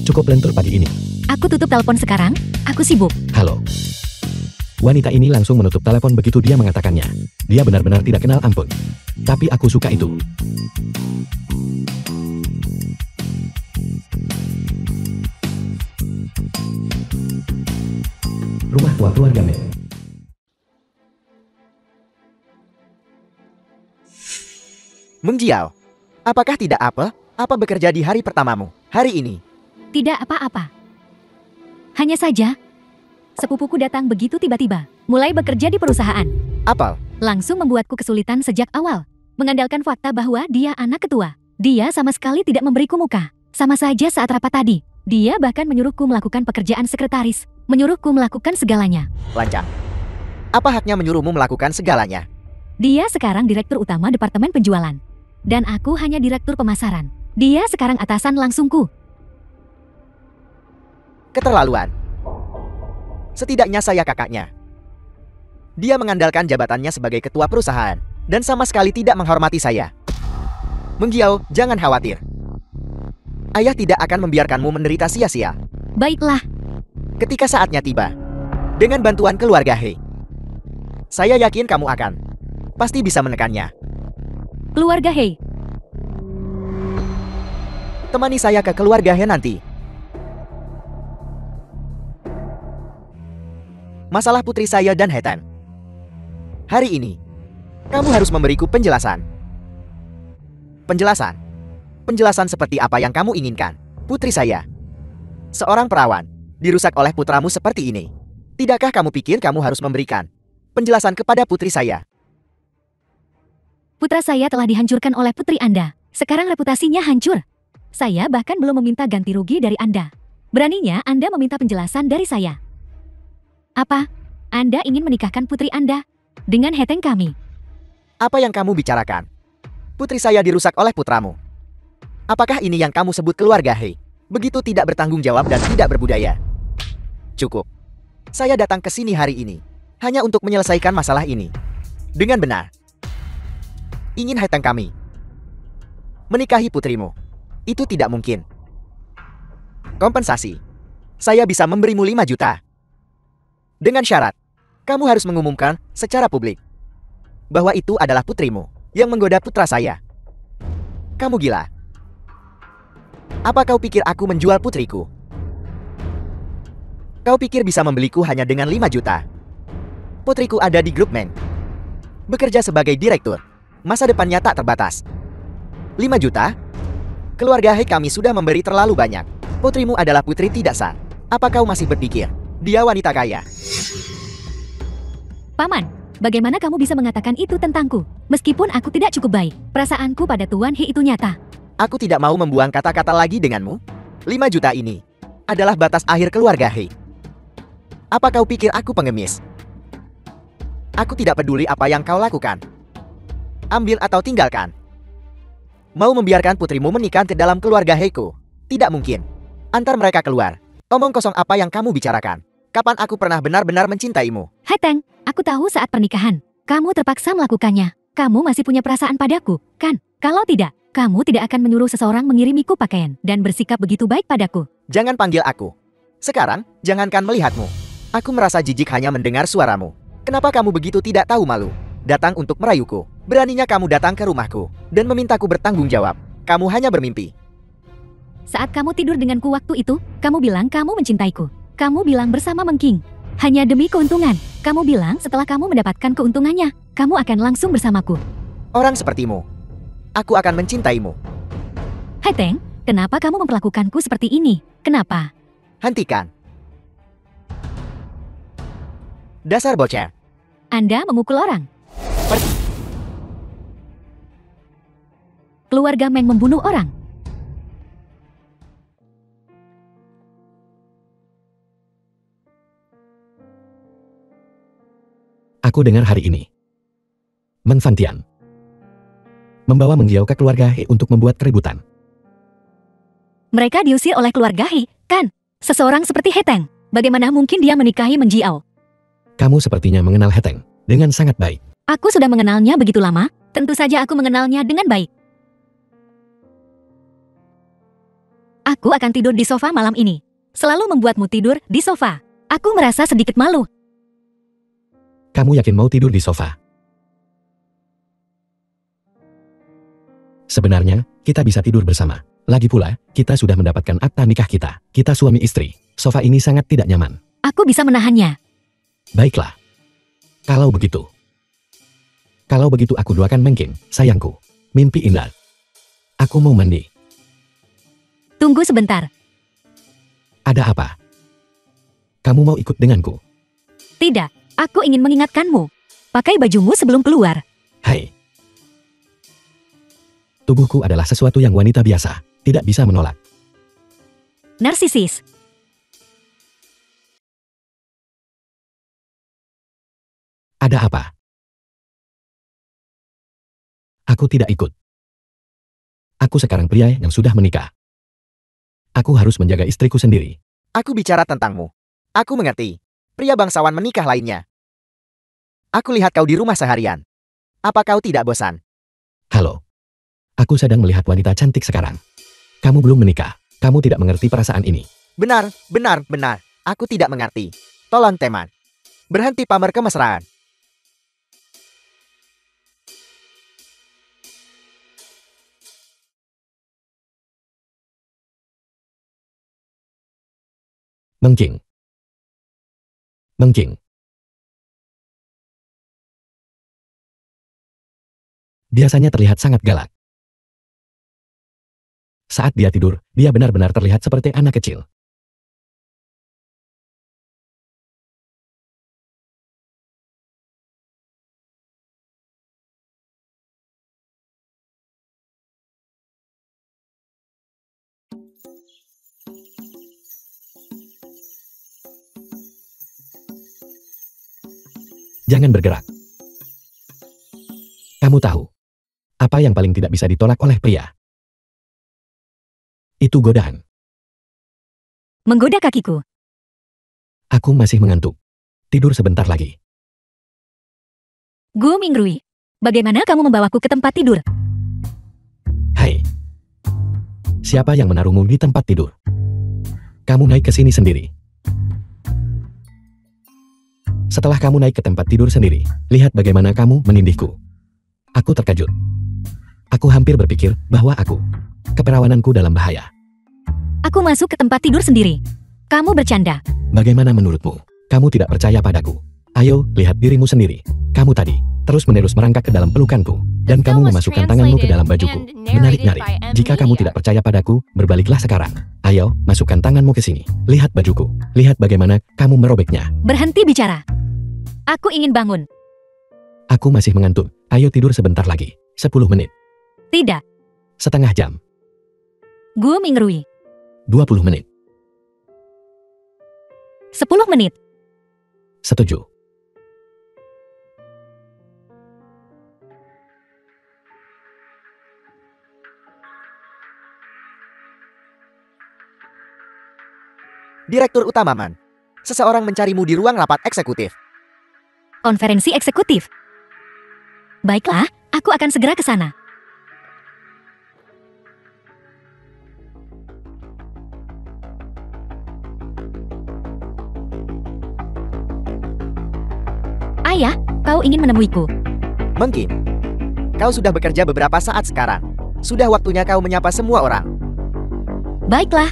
cukup lentur pagi ini. Aku tutup telepon sekarang, aku sibuk. Halo. Wanita ini langsung menutup telepon begitu dia mengatakannya. Dia benar-benar tidak kenal ampun. Tapi aku suka itu. Rumah tua keluarga Meng. Meng Jiao, apakah tidak apa bekerja di hari pertamamu, hari ini? Tidak apa-apa. Hanya saja, sepupuku datang begitu tiba-tiba, mulai bekerja di perusahaan. Apel, Langsung membuatku kesulitan sejak awal. Mengandalkan fakta bahwa dia anak ketua. Dia sama sekali tidak memberiku muka. Sama saja saat rapat tadi. Dia bahkan menyuruhku melakukan pekerjaan sekretaris. Menyuruhku melakukan segalanya. lancang. Apa haknya menyuruhmu melakukan segalanya? Dia sekarang direktur utama departemen penjualan. Dan aku hanya direktur pemasaran. Dia sekarang atasan langsungku. Keterlaluan. Setidaknya saya kakaknya. Dia mengandalkan jabatannya sebagai ketua perusahaan dan sama sekali tidak menghormati saya. Meng Jiao, jangan khawatir. Ayah tidak akan membiarkanmu menderita sia-sia. Baiklah, Ketika saatnya tiba, dengan bantuan keluarga He, saya yakin kamu akan pasti bisa menekannya. keluarga Hei. Temani saya ke keluarga He nanti. Masalah putri saya dan Hetan. Hari ini, kamu harus memberiku penjelasan. Penjelasan. Penjelasan seperti apa yang kamu inginkan. Putri saya, seorang perawan, dirusak oleh putramu seperti ini. Tidakkah kamu pikir kamu harus memberikan penjelasan kepada putri saya? Putra saya telah dihancurkan oleh putri Anda. Sekarang reputasinya hancur. Saya bahkan belum meminta ganti rugi dari Anda. Beraninya Anda meminta penjelasan dari saya. Apa? Anda ingin menikahkan putri Anda dengan Heteng kami? Apa yang kamu bicarakan? Putri saya dirusak oleh putramu. Apakah ini yang kamu sebut keluarga He? Begitu tidak bertanggung jawab dan tidak berbudaya. Cukup. Saya datang ke sini hari ini hanya untuk menyelesaikan masalah ini dengan benar. Ingin Heteng kami menikahi putrimu. Itu tidak mungkin. Kompensasi. Saya bisa memberimu 5 juta. Dengan syarat, kamu harus mengumumkan secara publik bahwa itu adalah putrimu yang menggoda putra saya. Kamu gila. Apa kau pikir aku menjual putriku? Kau pikir bisa membeliku hanya dengan 5 juta? Putriku ada di grup Meng. Bekerja sebagai direktur. Masa depannya tak terbatas. 5 juta? Keluarga He kami sudah memberi terlalu banyak. Putrimu adalah putri tidak sah. Apa kau masih berpikir dia wanita kaya? Paman, bagaimana kamu bisa mengatakan itu tentangku? Meskipun aku tidak cukup baik, perasaanku pada Tuan He itu nyata. Aku tidak mau membuang kata-kata lagi denganmu. 5 juta ini adalah batas akhir keluarga He. Apa kau pikir aku pengemis? Aku tidak peduli apa yang kau lakukan. Ambil atau tinggalkan. Mau membiarkan putrimu menikah ke dalam keluarga Heiko? Tidak mungkin. Antar mereka keluar. Omong kosong apa yang kamu bicarakan? Kapan aku pernah benar-benar mencintaimu? Heteng, aku tahu saat pernikahan, kamu terpaksa melakukannya. Kamu masih punya perasaan padaku, kan? Kalau tidak, kamu tidak akan menyuruh seseorang mengirimiku pakaian dan bersikap begitu baik padaku. Jangan panggil aku. Sekarang, jangankan melihatmu. Aku merasa jijik hanya mendengar suaramu. Kenapa kamu begitu tidak tahu malu? Datang untuk merayuku. Beraninya kamu datang ke rumahku dan memintaku bertanggung jawab. Kamu hanya bermimpi. Saat kamu tidur denganku waktu itu, kamu bilang kamu mencintaiku. Kamu bilang bersama Mengking. Hanya demi keuntungan. Kamu bilang setelah kamu mendapatkan keuntungannya, kamu akan langsung bersamaku. Orang sepertimu, aku akan mencintaimu. Heteng, kenapa kamu memperlakukanku seperti ini? Kenapa? Hentikan. Dasar bocah. Anda memukul orang. Keluarga Meng membunuh orang. aku dengar hari ini. Meng Fantian membawa Meng Giao ke keluarga He untuk membuat keributan. Mereka diusir oleh keluarga He, kan? Seseorang seperti He Teng, bagaimana mungkin dia menikahi Meng Jiao? Kamu sepertinya mengenal He Teng dengan sangat baik. Aku sudah mengenalnya begitu lama, tentu saja aku mengenalnya dengan baik. Aku akan tidur di sofa malam ini. Selalu membuatmu tidur di sofa. Aku merasa sedikit malu. Kamu yakin mau tidur di sofa? Sebenarnya, kita bisa tidur bersama. Lagi pula, kita sudah mendapatkan akta nikah kita. Kita suami istri. Sofa ini sangat tidak nyaman. Aku bisa menahannya. Baiklah. Kalau begitu aku doakan Meng King, sayangku. Mimpi indah. Aku mau mandi. Tunggu sebentar. Ada apa? Kamu mau ikut denganku? Tidak, aku ingin mengingatkanmu. Pakai bajumu sebelum keluar. Hai. Tubuhku adalah sesuatu yang wanita biasa tidak bisa menolak. Narsisis. Ada apa? Aku tidak ikut. Aku sekarang pria yang sudah menikah. Aku harus menjaga istriku sendiri. Aku bicara tentangmu. Aku mengerti. Pria bangsawan menikah lainnya. Aku lihat kau di rumah seharian. Apa kau tidak bosan? Halo. Aku sedang melihat wanita cantik sekarang. Kamu belum menikah. Kamu tidak mengerti perasaan ini. Benar. Aku tidak mengerti. Tolong teman. Berhenti pamer kemesraan. Meng King. Biasanya terlihat sangat galak. Saat dia tidur, dia benar-benar terlihat seperti anak kecil. Jangan bergerak. Kamu tahu, apa yang paling tidak bisa ditolak oleh pria? Itu godaan. Menggoda kakiku. Aku masih mengantuk. Tidur sebentar lagi. Gu Mingrui, bagaimana kamu membawaku ke tempat tidur? Hai. Siapa yang menaruhmu di tempat tidur? Kamu naik ke sini sendiri. Setelah kamu naik ke tempat tidur sendiri, lihat bagaimana kamu menindihku. Aku terkejut. Aku hampir berpikir bahwa keperawananku dalam bahaya. Aku masuk ke tempat tidur sendiri. Kamu bercanda. Bagaimana menurutmu? Kamu tidak percaya padaku. Ayo, lihat dirimu sendiri. Kamu tadi terus-menerus merangkak ke dalam pelukanku, dan kamu memasukkan tanganmu ke dalam bajuku. Menarik-narik. Jika kamu tidak percaya padaku, berbaliklah sekarang. Ayo, masukkan tanganmu ke sini. Lihat bajuku. Lihat bagaimana kamu merobeknya. Berhenti bicara. Aku ingin bangun. Aku masih mengantuk. Ayo tidur sebentar lagi. 10 menit. Tidak. Setengah jam. Gu Mingrui. 20 menit. 10 menit. Setuju. Direktur Utama Man. Seseorang mencarimu di ruang rapat eksekutif. Konferensi eksekutif. Baiklah, aku akan segera ke sana. Ayah, kau ingin menemuiku. Mungkin. Kau sudah bekerja beberapa saat sekarang. Sudah waktunya kau menyapa semua orang. Baiklah.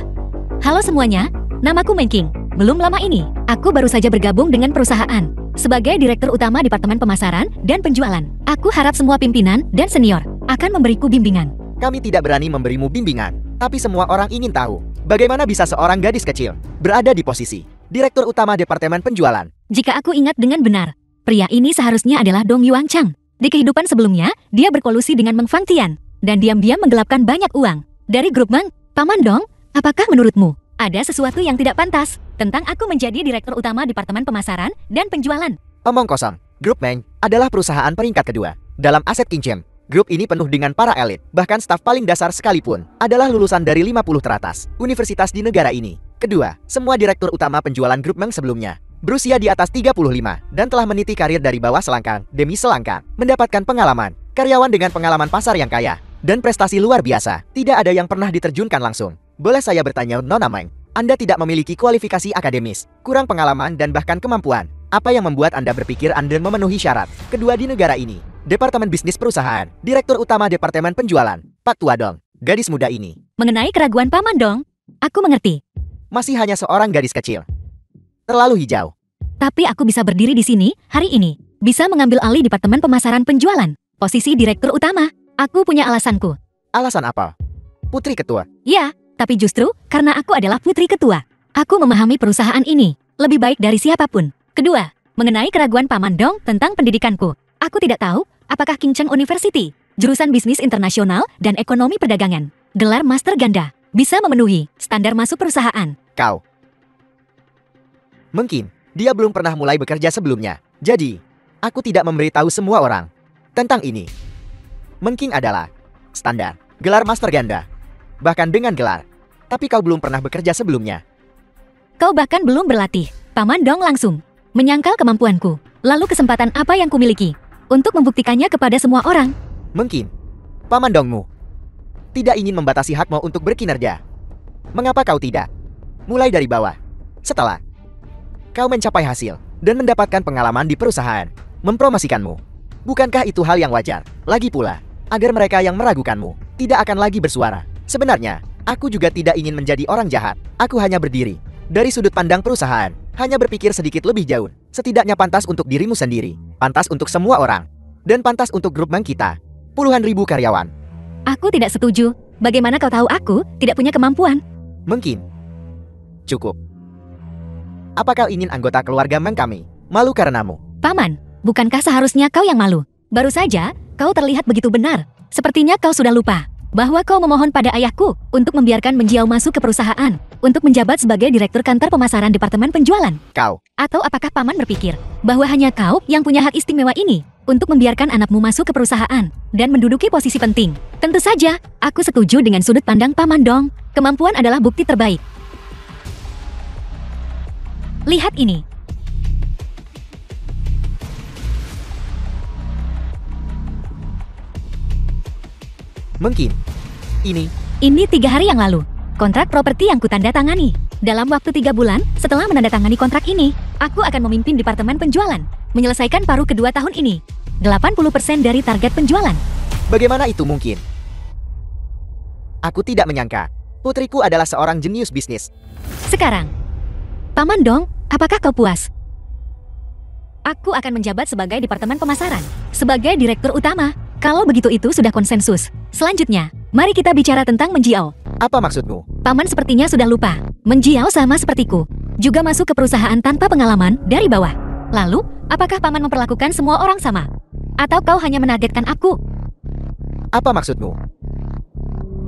Halo semuanya, namaku Meng King. Belum lama ini, aku baru saja bergabung dengan perusahaan sebagai Direktur Utama Departemen Pemasaran dan Penjualan. Aku harap semua pimpinan dan senior akan memberiku bimbingan. Kami tidak berani memberimu bimbingan, tapi semua orang ingin tahu bagaimana bisa seorang gadis kecil berada di posisi Direktur Utama Departemen Penjualan. Jika aku ingat dengan benar, pria ini seharusnya adalah Dong Yuan Chang. Di kehidupan sebelumnya, dia berkolusi dengan Meng Fangtian dan diam-diam menggelapkan banyak uang dari grup Meng. Paman Dong, apakah menurutmu ada sesuatu yang tidak pantas tentang aku menjadi Direktur Utama Departemen Pemasaran dan Penjualan? Omong kosong. Grup Meng adalah perusahaan peringkat kedua dalam aset Kinchem. Grup ini penuh dengan para elit, bahkan staf paling dasar sekalipun adalah lulusan dari 50 teratas universitas di negara ini. Kedua, semua direktur utama penjualan Grup Meng sebelumnya berusia di atas 35 dan telah meniti karir dari bawah selangkang demi selangkang, mendapatkan pengalaman, karyawan dengan pengalaman pasar yang kaya, dan prestasi luar biasa. Tidak ada yang pernah diterjunkan langsung. Boleh saya bertanya, Nona Meng, Anda tidak memiliki kualifikasi akademis, kurang pengalaman dan bahkan kemampuan. Apa yang membuat Anda berpikir Anda memenuhi syarat kedua di negara ini? Departemen Bisnis Perusahaan, Direktur Utama Departemen Penjualan, Pak Tuadong, gadis muda ini. Mengenai keraguan Paman Dong, aku mengerti. Masih hanya seorang gadis kecil. Terlalu hijau. Tapi aku bisa berdiri di sini hari ini. Bisa mengambil alih Departemen Pemasaran Penjualan. Posisi Direktur Utama. Aku punya alasanku. Alasan apa? Putri Ketua. Ya, tapi justru karena aku adalah Putri Ketua. Aku memahami perusahaan ini lebih baik dari siapapun. Kedua, mengenai keraguan Paman Dong tentang pendidikanku. Aku tidak tahu apakah Kinchem University, jurusan bisnis internasional dan ekonomi perdagangan, gelar master ganda, bisa memenuhi standar masuk perusahaan. Kau. Mungkin dia belum pernah mulai bekerja sebelumnya. Jadi, aku tidak memberitahu semua orang tentang ini. Mungkin adalah standar, gelar master ganda, bahkan dengan gelar. Tapi kau belum pernah bekerja sebelumnya. Kau bahkan belum berlatih. Paman Dong langsung menyangkal kemampuanku. Lalu kesempatan apa yang kumiliki untuk membuktikannya kepada semua orang? Mungkin Paman Dongmu tidak ingin membatasi hakmu untuk berkinerja. Mengapa kau tidak mulai dari bawah? Setelah kau mencapai hasil dan mendapatkan pengalaman di perusahaan, mempromosikanmu. Bukankah itu hal yang wajar? Lagi pula, agar mereka yang meragukanmu tidak akan lagi bersuara. Sebenarnya, aku juga tidak ingin menjadi orang jahat. Aku hanya berdiri dari sudut pandang perusahaan, hanya berpikir sedikit lebih jauh. Setidaknya pantas untuk dirimu sendiri, pantas untuk semua orang, dan pantas untuk grup Meng kita. Puluhan ribu karyawan. Aku tidak setuju. Bagaimana kau tahu aku tidak punya kemampuan? Mungkin. Cukup. Apa kau ingin anggota keluarga Meng kami malu karenamu? Paman, bukankah seharusnya kau yang malu? Baru saja, kau terlihat begitu benar. Sepertinya kau sudah lupa bahwa kau memohon pada ayahku untuk membiarkan Menjiao masuk ke perusahaan untuk menjabat sebagai Direktur Kantor Pemasaran Departemen Penjualan. Kau. Atau apakah Paman berpikir bahwa hanya kau yang punya hak istimewa ini untuk membiarkan anakmu masuk ke perusahaan dan menduduki posisi penting? Tentu saja, aku setuju dengan sudut pandang Paman Dong. Kemampuan adalah bukti terbaik. Lihat ini. Mungkin. Ini 3 hari yang lalu. Kontrak properti yang kutandatangani. Dalam waktu 3 bulan setelah menandatangani kontrak ini, aku akan memimpin Departemen Penjualan, menyelesaikan paruh kedua tahun ini. 80% dari target penjualan. Bagaimana itu mungkin? Aku tidak menyangka putriku adalah seorang jenius bisnis. Sekarang, Paman Dong, apakah kau puas? Aku akan menjabat sebagai Departemen Pemasaran, sebagai Direktur Utama. Kalau begitu itu sudah konsensus. Selanjutnya, mari kita bicara tentang Menjiao. Apa maksudmu? Paman sepertinya sudah lupa. Menjiao sama sepertiku, juga masuk ke perusahaan tanpa pengalaman dari bawah. Lalu, apakah Paman memperlakukan semua orang sama? Atau kau hanya menargetkan aku? Apa maksudmu?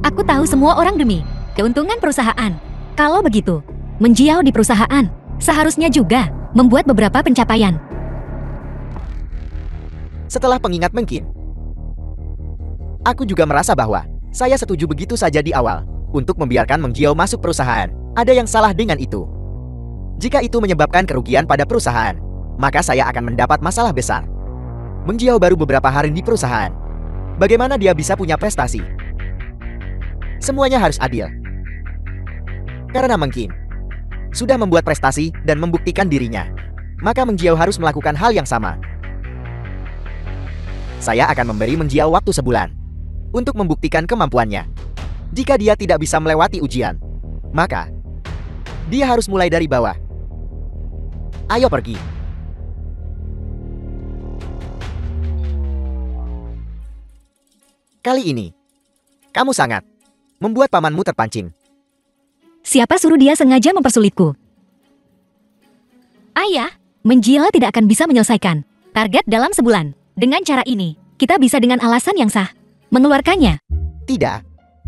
Aku tahu semua orang demi keuntungan perusahaan. Kalau begitu, Menjiao di perusahaan seharusnya juga membuat beberapa pencapaian. Setelah pengingat mungkin, aku juga merasa bahwa saya setuju begitu saja di awal untuk membiarkan Menjiao masuk perusahaan. Ada yang salah dengan itu. Jika itu menyebabkan kerugian pada perusahaan, maka saya akan mendapat masalah besar. Menjiao baru beberapa hari di perusahaan. Bagaimana dia bisa punya prestasi? Semuanya harus adil. Karena mungkin sudah membuat prestasi dan membuktikan dirinya, maka Menjiao harus melakukan hal yang sama. Saya akan memberi Menjiao waktu sebulan untuk membuktikan kemampuannya. Jika dia tidak bisa melewati ujian, maka dia harus mulai dari bawah. Ayo pergi. Kali ini, kamu sangat membuat pamanmu terpancing. Siapa suruh dia sengaja mempersulitku? Ayah, Menjiao tidak akan bisa menyelesaikan target dalam sebulan. Dengan cara ini, kita bisa dengan alasan yang sah mengeluarkannya. Tidak.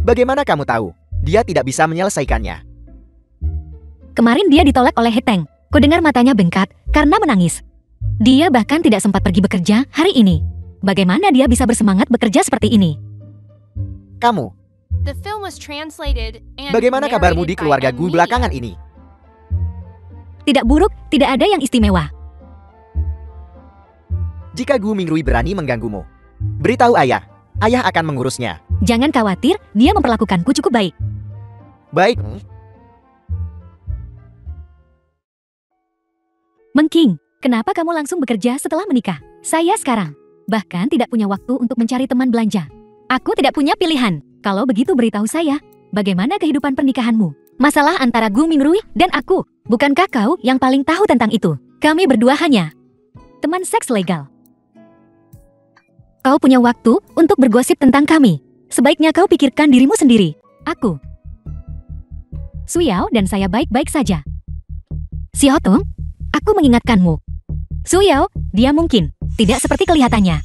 Bagaimana kamu tahu dia tidak bisa menyelesaikannya? Kemarin dia ditolak oleh Heteng. Kudengar matanya bengkak karena menangis. Dia bahkan tidak sempat pergi bekerja hari ini. Bagaimana dia bisa bersemangat bekerja seperti ini? Kamu, The film was translated and bagaimana kabarmu di narrated by keluarga Gu Amelia. belakangan ini? Tidak buruk, tidak ada yang istimewa. Jika Gu Mingrui berani mengganggumu, beritahu ayah. Ayah akan mengurusnya. Jangan khawatir, dia memperlakukanku cukup baik. Baik, Mengking, kenapa kamu langsung bekerja setelah menikah? Saya sekarang bahkan tidak punya waktu untuk mencari teman belanja. Aku tidak punya pilihan. Kalau begitu beritahu saya, bagaimana kehidupan pernikahanmu? Masalah antara Gu Mingrui dan aku. Bukankah kau yang paling tahu tentang itu? Kami berdua hanya teman seks legal. Kau punya waktu untuk bergosip tentang kami. Sebaiknya kau pikirkan dirimu sendiri. Aku, Suyao dan saya baik-baik saja. Si Hotong, aku mengingatkanmu. Suyao, dia mungkin tidak seperti kelihatannya.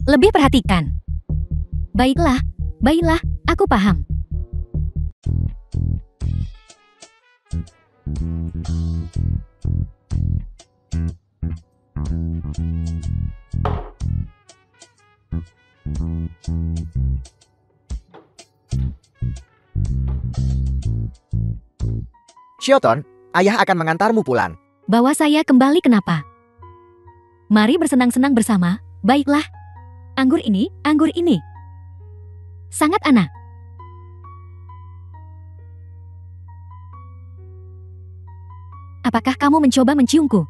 Lebih perhatikan. Baiklah, baiklah, aku paham. Shioton, ayah akan mengantarmu pulang. Bawa saya kembali kenapa? Mari bersenang-senang bersama, baiklah. Anggur ini. Sangat anak. Apakah kamu mencoba menciumku?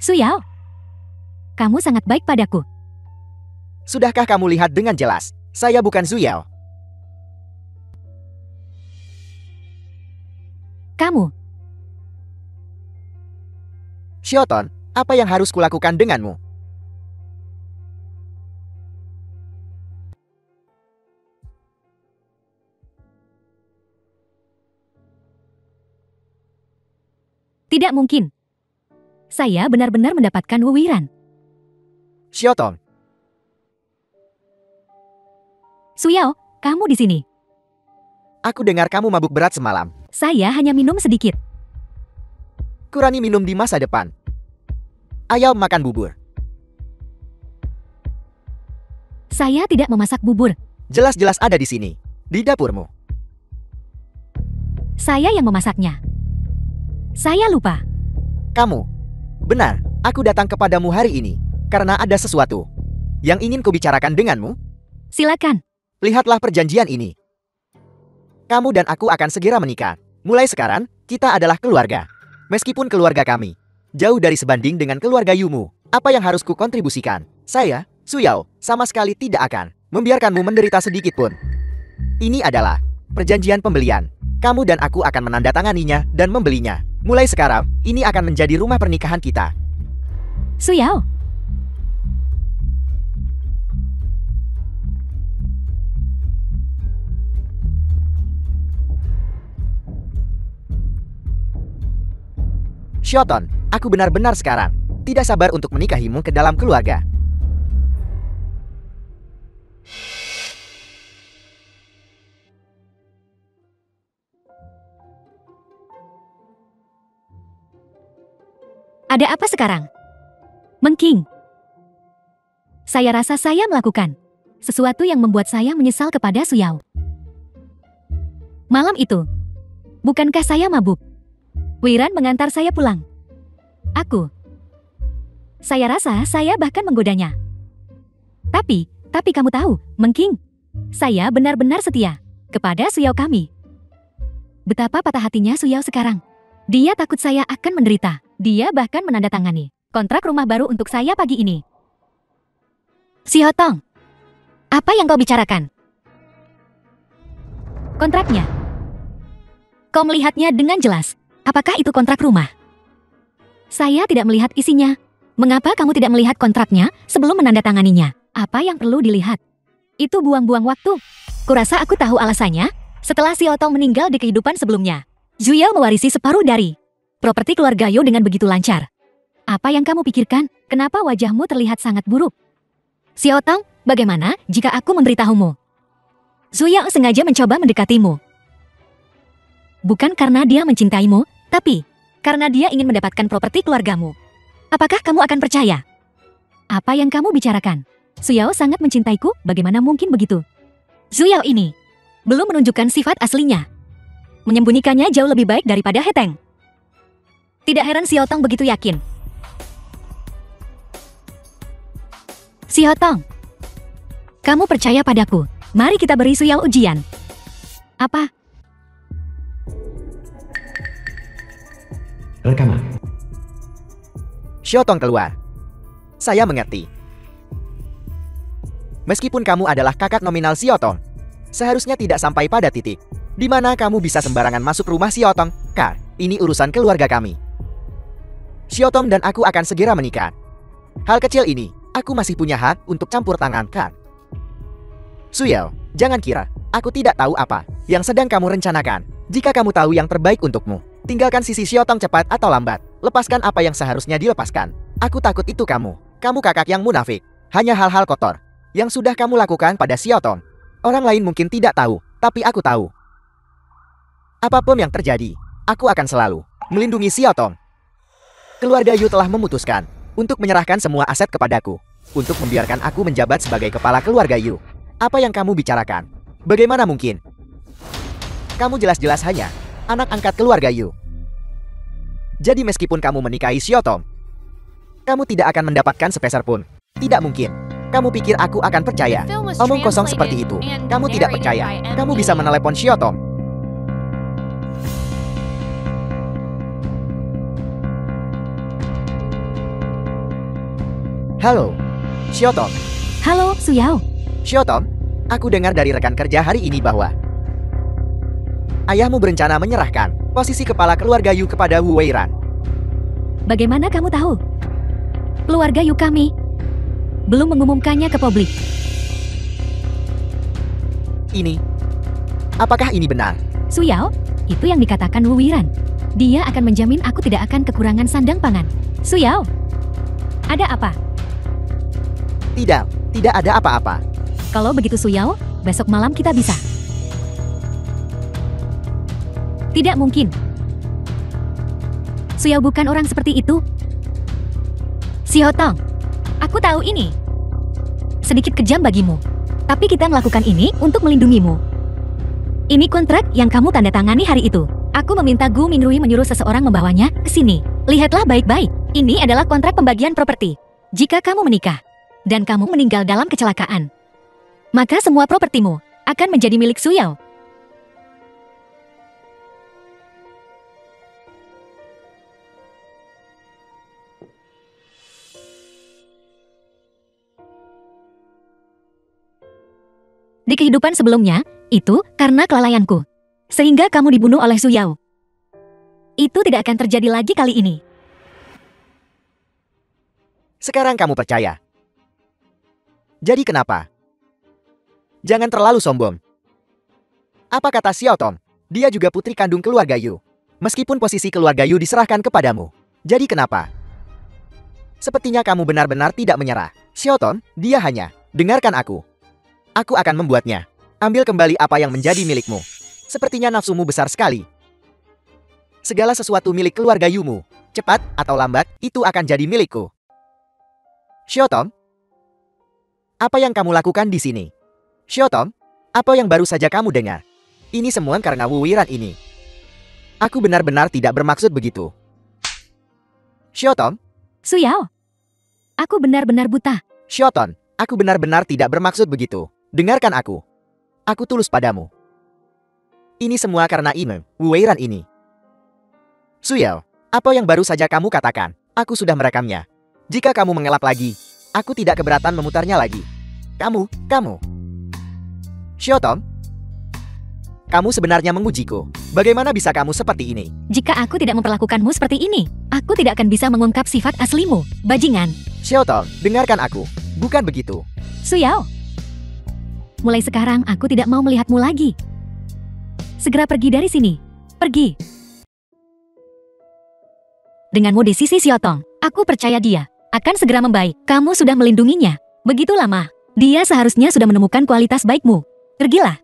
Suyao, kamu sangat baik padaku. Sudahkah kamu lihat dengan jelas? Saya bukan Zuyao. Kamu, Shioton, apa yang harus kulakukan denganmu? tidak mungkin. Saya benar-benar mendapatkan wuwiran. Shioton, Suyao, kamu di sini. aku dengar kamu mabuk berat semalam. Saya hanya minum sedikit. Kurangi minum di masa depan. Ayo makan bubur. Saya tidak memasak bubur. Jelas-jelas ada di sini, di dapurmu. Saya yang memasaknya. Saya lupa. Kamu, benar, aku datang kepadamu hari ini karena ada sesuatu yang ingin kubicarakan denganmu. Silakan. Lihatlah perjanjian ini. Kamu dan aku akan segera menikah. Mulai sekarang, kita adalah keluarga. Meskipun keluarga kami jauh dari sebanding dengan keluarga Yumu, apa yang harus kukontribusikan? Saya, Suyao, sama sekali tidak akan membiarkanmu menderita sedikit pun. Ini adalah perjanjian pembelian. Kamu dan aku akan menandatanganinya dan membelinya. Mulai sekarang, ini akan menjadi rumah pernikahan kita. Suyao. Shioton, aku benar-benar sekarang tidak sabar untuk menikahimu ke dalam keluarga. Ada apa sekarang? Mengking. Saya rasa saya melakukan sesuatu yang membuat saya menyesal kepada Suyao. Malam itu, bukankah saya mabuk? Wiran mengantar saya pulang. Saya rasa saya bahkan menggodanya. Tapi kamu tahu, Mengking, saya benar-benar setia kepada Suyao kami. Betapa patah hatinya Suyao sekarang. Dia takut saya akan menderita. Dia bahkan menandatangani kontrak rumah baru untuk saya pagi ini. Si Hotong, apa yang kau bicarakan? Kontraknya. Kau melihatnya dengan jelas. Apakah itu kontrak rumah? Saya tidak melihat isinya. Mengapa kamu tidak melihat kontraknya sebelum menandatanganinya? Apa yang perlu dilihat? Itu buang-buang waktu. Kurasa aku tahu alasannya. Setelah si Otong meninggal di kehidupan sebelumnya, Zuyao mewarisi separuh dari properti keluarga Yo dengan begitu lancar. Apa yang kamu pikirkan? Kenapa wajahmu terlihat sangat buruk? Si Otong, bagaimana jika aku memberitahumu? Zuyao sengaja mencoba mendekatimu. Bukan karena dia mencintaimu, tapi Karena dia ingin mendapatkan properti keluargamu. Apakah kamu akan percaya? Apa yang kamu bicarakan? Suyao sangat mencintaiku, bagaimana mungkin begitu? Suyao ini belum menunjukkan sifat aslinya. Menyembunyikannya jauh lebih baik daripada Heteng. Tidak heran Xiao Tong begitu yakin. Xiao Tong, kamu percaya padaku. Mari kita beri Suyao ujian. Apa? Rekaman. Xiao Tong keluar. Saya mengerti. Meskipun kamu adalah kakak nominal Xiao Tong, seharusnya tidak sampai pada titik di mana kamu bisa sembarangan masuk rumah Xiao Tong. Kar, ini urusan keluarga kami. Xiao Tong dan aku akan segera menikah. Hal kecil ini, aku masih punya hak untuk campur tangan, Kar. Suyao, jangan kira aku tidak tahu apa yang sedang kamu rencanakan. Jika kamu tahu yang terbaik untukmu, tinggalkan sisi Xiao Tong cepat atau lambat. Lepaskan apa yang seharusnya dilepaskan. Aku takut itu kamu. Kamu kakak yang munafik. Hanya hal-hal kotor yang sudah kamu lakukan pada Xiao Tong. Orang lain mungkin tidak tahu, tapi aku tahu. Apapun yang terjadi, aku akan selalu melindungi Xiao Tong. Keluarga Yu telah memutuskan untuk menyerahkan semua aset kepadaku, untuk membiarkan aku menjabat sebagai kepala keluarga Yu. Apa yang kamu bicarakan? Bagaimana mungkin? Kamu jelas-jelas hanya anak angkat keluarga Yu. Jadi meskipun kamu menikahi Xiao Tong, kamu tidak akan mendapatkan sepeser pun. Tidak mungkin. Kamu pikir aku akan percaya? Omong kosong seperti itu. Kamu tidak percaya. Kamu bisa menelepon Xiao Tong. Halo, Xiao Tong. Halo, Suyao. Xiao Tong, aku dengar dari rekan kerja hari ini bahwa ayahmu berencana menyerahkan posisi kepala keluarga Yu kepada Wu Weiran. Bagaimana kamu tahu? Keluarga Yu kami belum mengumumkannya ke publik. Apakah ini benar? Suyao, itu yang dikatakan Wu Wiran. Dia akan menjamin aku tidak akan kekurangan sandang pangan. Suyao, ada apa? Tidak ada apa-apa. Kalau begitu Suyao, besok malam kita bisa. Tidak mungkin. Suyao bukan orang seperti itu. Xiao Tong, aku tahu ini sedikit kejam bagimu. Tapi kita melakukan ini untuk melindungimu. Ini kontrak yang kamu tanda tangani hari itu. Aku meminta Gu Minrui menyuruh seseorang membawanya ke sini. Lihatlah baik-baik. Ini adalah kontrak pembagian properti. Jika kamu menikah dan kamu meninggal dalam kecelakaan, maka semua propertimu akan menjadi milik Suyao. Di kehidupan sebelumnya, itu karena kelalaianku. Sehingga kamu dibunuh oleh Suyao. Itu tidak akan terjadi lagi kali ini. Sekarang kamu percaya. Jadi kenapa? Jangan terlalu sombong. Apa kata Xiao Tong? Dia juga putri kandung keluarga Yu. Meskipun posisi keluarga Yu diserahkan kepadamu. Jadi kenapa? Sepertinya kamu benar-benar tidak menyerah. Xiao Tong, dia hanya dengarkan aku. Aku akan membuatnya. Ambil kembali apa yang menjadi milikmu. Sepertinya nafsumu besar sekali. Segala sesuatu milik keluarga Yumu, cepat atau lambat, itu akan jadi milikku. Xiao Tong, apa yang kamu lakukan di sini? Xiao Tong, apa yang baru saja kamu dengar? Ini semua karena Wu Wiran ini. Aku benar-benar tidak bermaksud begitu. Xiao Tong, Suyao, aku benar-benar buta. Xiao Tong, aku benar-benar tidak bermaksud begitu. Dengarkan aku. Aku tulus padamu. Ini semua karena Ime, Wu Weiran ini. Suyao, apa yang baru saja kamu katakan? Aku sudah merekamnya. Jika kamu mengelak lagi, aku tidak keberatan memutarnya lagi. Kamu. Xiao Tong, kamu sebenarnya mengujiku. Bagaimana bisa kamu seperti ini? Jika aku tidak memperlakukanmu seperti ini, aku tidak akan bisa mengungkap sifat aslimu, bajingan. Xiao Tong, dengarkan aku. Bukan begitu. Suyao, mulai sekarang aku tidak mau melihatmu lagi. Segera pergi dari sini. Pergi. Denganmu di sisi Xiao Tong, aku percaya dia akan segera membaik. Kamu sudah melindunginya begitu lama. Dia seharusnya sudah menemukan kualitas baikmu. Pergilah.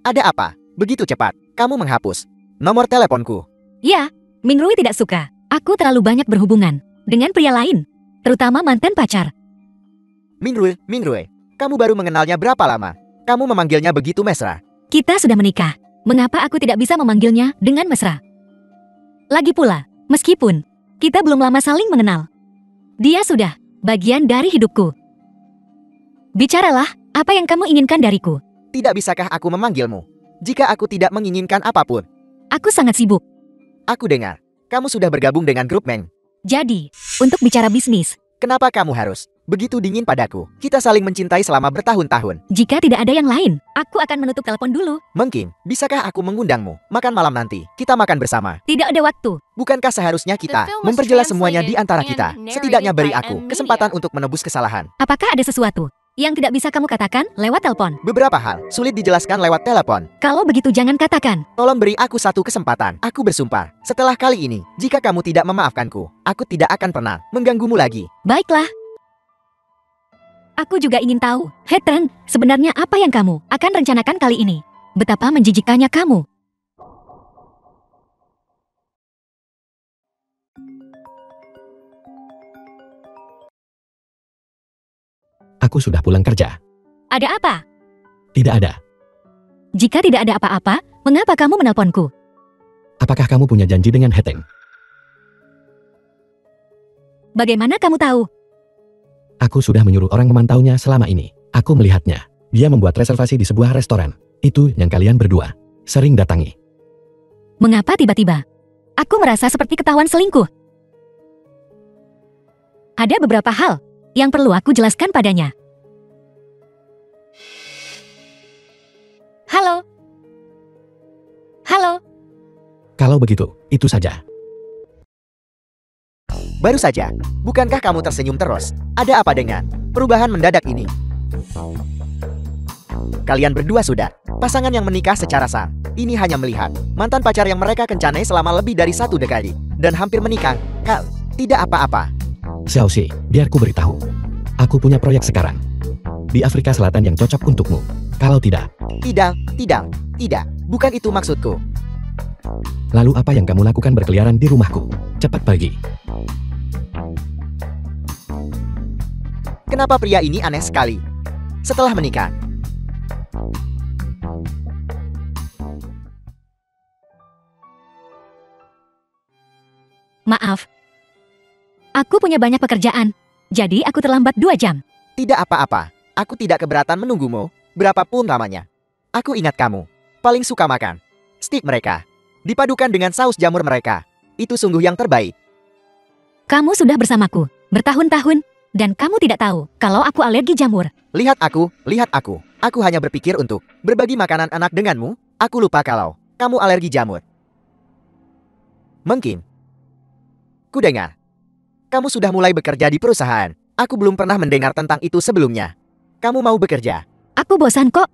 Ada apa? Begitu cepat, kamu menghapus nomor teleponku. Ya, Mingrui tidak suka. Aku terlalu banyak berhubungan dengan pria lain, terutama mantan pacar. Mingrui, kamu baru mengenalnya berapa lama? Kamu memanggilnya begitu mesra. Kita sudah menikah. Mengapa aku tidak bisa memanggilnya dengan mesra? Lagi pula, meskipun kita belum lama saling mengenal, dia sudah bagian dari hidupku. Bicaralah, apa yang kamu inginkan dariku? Tidak bisakah aku memanggilmu jika aku tidak menginginkan apapun? Aku sangat sibuk. Aku dengar, kamu sudah bergabung dengan grup Meng. Jadi, untuk bicara bisnis, Kenapa kamu harus begitu dingin padaku? Kita saling mencintai selama bertahun-tahun. jika tidak ada yang lain, aku akan menutup telepon dulu. Mungkin, bisakah aku mengundangmu makan malam nanti? Kita makan bersama. Tidak ada waktu. Bukankah seharusnya kita The film was memperjelas semuanya di antara translated kita? and narrated Setidaknya beri by aku M. kesempatan Media. untuk menebus kesalahan. Apakah ada sesuatu yang tidak bisa kamu katakan lewat telepon? Beberapa hal sulit dijelaskan lewat telepon. Kalau begitu jangan katakan. Tolong beri aku satu kesempatan. Aku bersumpah, setelah kali ini, jika kamu tidak memaafkanku, aku tidak akan pernah mengganggumu lagi. Baiklah. Aku juga ingin tahu, Hetren, sebenarnya apa yang kamu akan rencanakan kali ini? Betapa menjijikannya kamu. Aku sudah pulang kerja. Ada apa? Tidak ada. Jika tidak ada apa-apa, mengapa kamu menelponku? Apakah kamu punya janji dengan Heteng? Bagaimana kamu tahu? Aku sudah menyuruh orang memantaunya selama ini. Aku melihatnya. Dia membuat reservasi di sebuah restoran. Itu yang kalian berdua sering datangi. Mengapa tiba-tiba? Aku merasa seperti ketahuan selingkuh. Ada beberapa hal yang perlu aku jelaskan padanya. Halo? Halo? Kalau begitu, itu saja. Baru saja, bukankah kamu tersenyum terus? Ada apa dengan perubahan mendadak ini? Kalian berdua sudah pasangan yang menikah secara sah. Ini hanya melihat mantan pacar yang mereka kencanai selama lebih dari 1 dekade dan hampir menikah. Tidak apa-apa. Xiaoxi, biar ku beritahu. Aku punya proyek sekarang di Afrika Selatan yang cocok untukmu. Kalau tidak, Tidak. Bukan itu maksudku. lalu apa yang kamu lakukan berkeliaran di rumahku? Cepat pergi. Kenapa pria ini aneh sekali? Setelah menikah, Maaf. Aku punya banyak pekerjaan, jadi aku terlambat 2 jam. tidak apa-apa. Aku tidak keberatan menunggumu, berapapun lamanya. Aku ingat kamu paling suka makan steak mereka, dipadukan dengan saus jamur mereka. Itu sungguh yang terbaik. Kamu sudah bersamaku bertahun-tahun, dan kamu tidak tahu kalau aku alergi jamur. Lihat aku. Aku hanya berpikir untuk berbagi makanan enak denganmu. Aku lupa kalau kamu alergi jamur. Mungkin. Ku dengar kamu sudah mulai bekerja di perusahaan. Aku belum pernah mendengar tentang itu sebelumnya. Kamu mau bekerja? Aku bosan kok.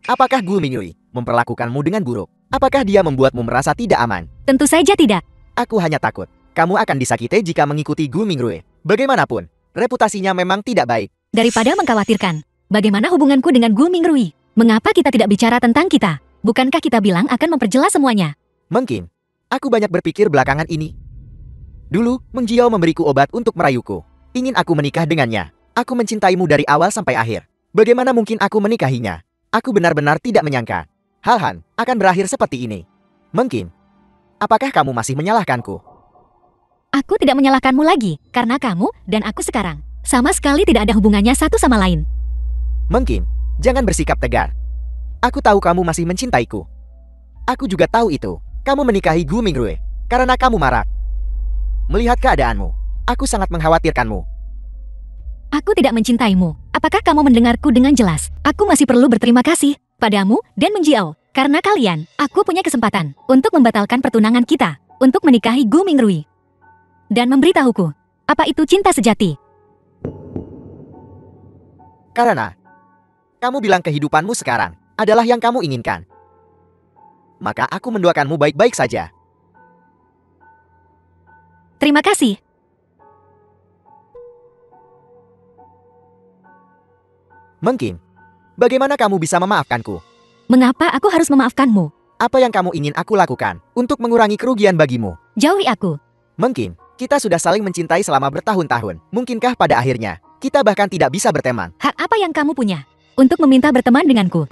Apakah Gu Mingyui memperlakukanmu dengan buruk? Apakah dia membuatmu merasa tidak aman? Tentu saja tidak. Aku hanya takut kamu akan disakiti jika mengikuti Gu Mingrui. Bagaimanapun, reputasinya memang tidak baik. Daripada mengkhawatirkan, bagaimana hubunganku dengan Gu Mingrui? Mengapa kita tidak bicara tentang kita? Bukankah kita bilang akan memperjelas semuanya? Mungkin, aku banyak berpikir belakangan ini. Dulu, Meng Jiao memberiku obat untuk merayuku. Ingin aku menikah dengannya. Aku mencintaimu dari awal sampai akhir. Bagaimana mungkin aku menikahinya? Aku benar-benar tidak menyangka hal-hal akan berakhir seperti ini. Mungkin. Apakah kamu masih menyalahkanku? Aku tidak menyalahkanmu lagi, karena kamu dan aku sekarang sama sekali tidak ada hubungannya satu sama lain. Mungkin. Jangan bersikap tegar. Aku tahu kamu masih mencintaiku. Aku juga tahu itu. Kamu menikahi Gu Mingrui karena kamu marah. Melihat keadaanmu, aku sangat mengkhawatirkanmu. Aku tidak mencintaimu. Apakah kamu mendengarku dengan jelas? Aku masih perlu berterima kasih padamu dan Meng Jiao. Karena kalian, aku punya kesempatan untuk membatalkan pertunangan kita, untuk menikahi Gu Mingrui. Dan memberitahuku, apa itu cinta sejati? Karena kamu bilang kehidupanmu sekarang adalah yang kamu inginkan. Maka aku mendoakanmu baik-baik saja. Terima kasih. Mungkin. Bagaimana kamu bisa memaafkanku? Mengapa aku harus memaafkanmu? Apa yang kamu ingin aku lakukan untuk mengurangi kerugian bagimu? Jauhi aku. Mungkin, kita sudah saling mencintai selama bertahun-tahun. Mungkinkah pada akhirnya, kita bahkan tidak bisa berteman? Hak apa yang kamu punya untuk meminta berteman denganku?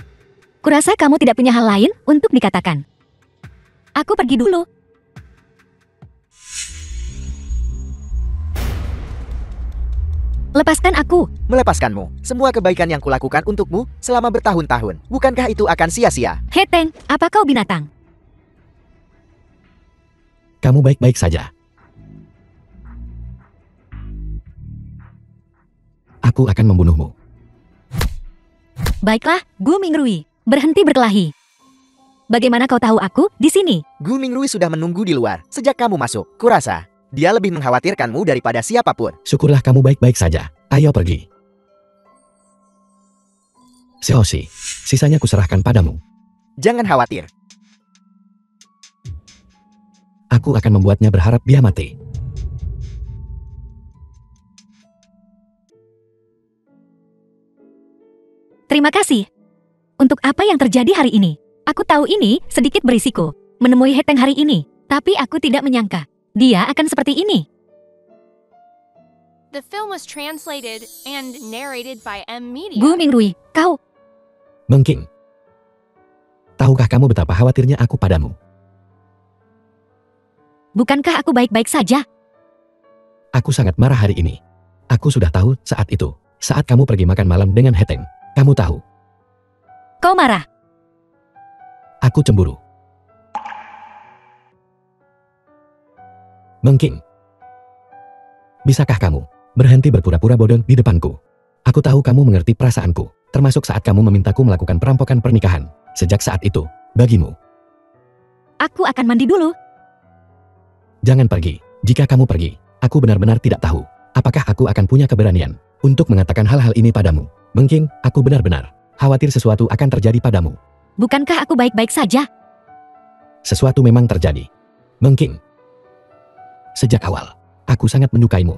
Kurasa kamu tidak punya hal lain untuk dikatakan. Aku pergi dulu. Lepaskan aku. Melepaskanmu, semua kebaikan yang kulakukan untukmu selama bertahun-tahun. Bukankah itu akan sia-sia? Heteng, apa kau binatang? Kamu baik-baik saja. Aku akan membunuhmu. Baiklah, Gu Mingrui. Berhenti berkelahi. Bagaimana kau tahu aku di sini? Gu Mingrui sudah menunggu di luar sejak kamu masuk. Kurasa, dia lebih mengkhawatirkanmu daripada siapapun. Syukurlah kamu baik-baik saja. Ayo pergi. Xiaoxi, sisanya kuserahkan padamu. Jangan khawatir. Aku akan membuatnya berharap dia mati. Terima kasih. Untuk apa yang terjadi hari ini? Aku tahu ini sedikit berisiko. Menemui Heteng hari ini. Tapi aku tidak menyangka dia akan seperti ini. The film was translated and narrated by M Media. Gu Mingrui, kau... Mengking. Tahukah kamu betapa khawatirnya aku padamu? Bukankah aku baik-baik saja? Aku sangat marah hari ini. Aku sudah tahu saat itu. Saat kamu pergi makan malam dengan Heteng. Kamu tahu. Kau marah. Aku cemburu. Mengking. Bisakah kamu berhenti berpura-pura bodoh di depanku? Aku tahu kamu mengerti perasaanku, termasuk saat kamu memintaku melakukan perampokan pernikahan. Sejak saat itu, bagimu. Aku akan mandi dulu. Jangan pergi. Jika kamu pergi, aku benar-benar tidak tahu apakah aku akan punya keberanian untuk mengatakan hal-hal ini padamu. Mungkin aku benar-benar khawatir sesuatu akan terjadi padamu. Bukankah aku baik-baik saja? Sesuatu memang terjadi. Mungkin. Sejak awal, aku sangat menyukaimu.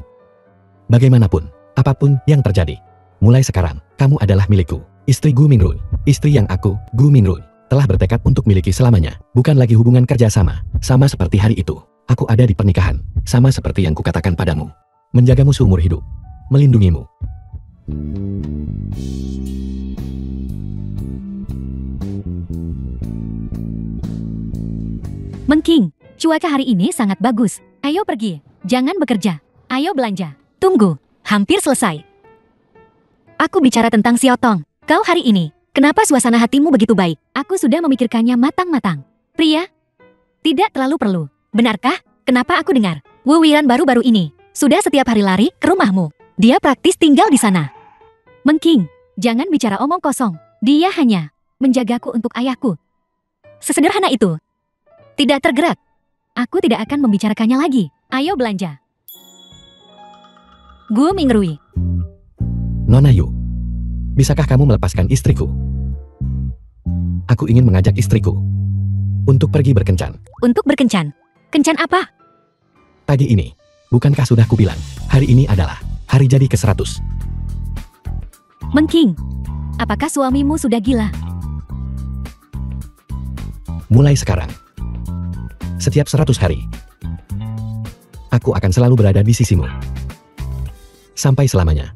Bagaimanapun, apapun yang terjadi, mulai sekarang, kamu adalah milikku. Istri Gu Mingrui, istri yang aku, Gu Mingrui, telah bertekad untuk miliki selamanya. Bukan lagi hubungan kerjasama, sama seperti hari itu. Aku ada di pernikahan, sama seperti yang kukatakan padamu. Menjagamu seumur hidup, melindungimu. Mengking, cuaca hari ini sangat bagus. Ayo pergi, jangan bekerja. Ayo belanja. Tunggu, hampir selesai. Aku bicara tentang Xiaotong. Kau hari ini, kenapa suasana hatimu begitu baik? Aku sudah memikirkannya matang-matang. Pria, tidak terlalu perlu. Benarkah? Kenapa aku dengar? Wu Wiran baru-baru ini sudah setiap hari lari ke rumahmu. Dia praktis tinggal di sana. Mengking, jangan bicara omong kosong. Dia hanya menjagaku untuk ayahku. Sesederhana itu. Tidak tergerak. Aku tidak akan membicarakannya lagi. Ayo belanja. Gu Mingrui. Nona Yu, bisakah kamu melepaskan istriku? Aku ingin mengajak istriku untuk pergi berkencan. Untuk berkencan? Kencan apa? Pagi ini, bukankah sudah kubilang, hari ini adalah hari jadi ke-100. Mengking, apakah suamimu sudah gila? Mulai sekarang, setiap 100 hari, aku akan selalu berada di sisimu. Sampai selamanya.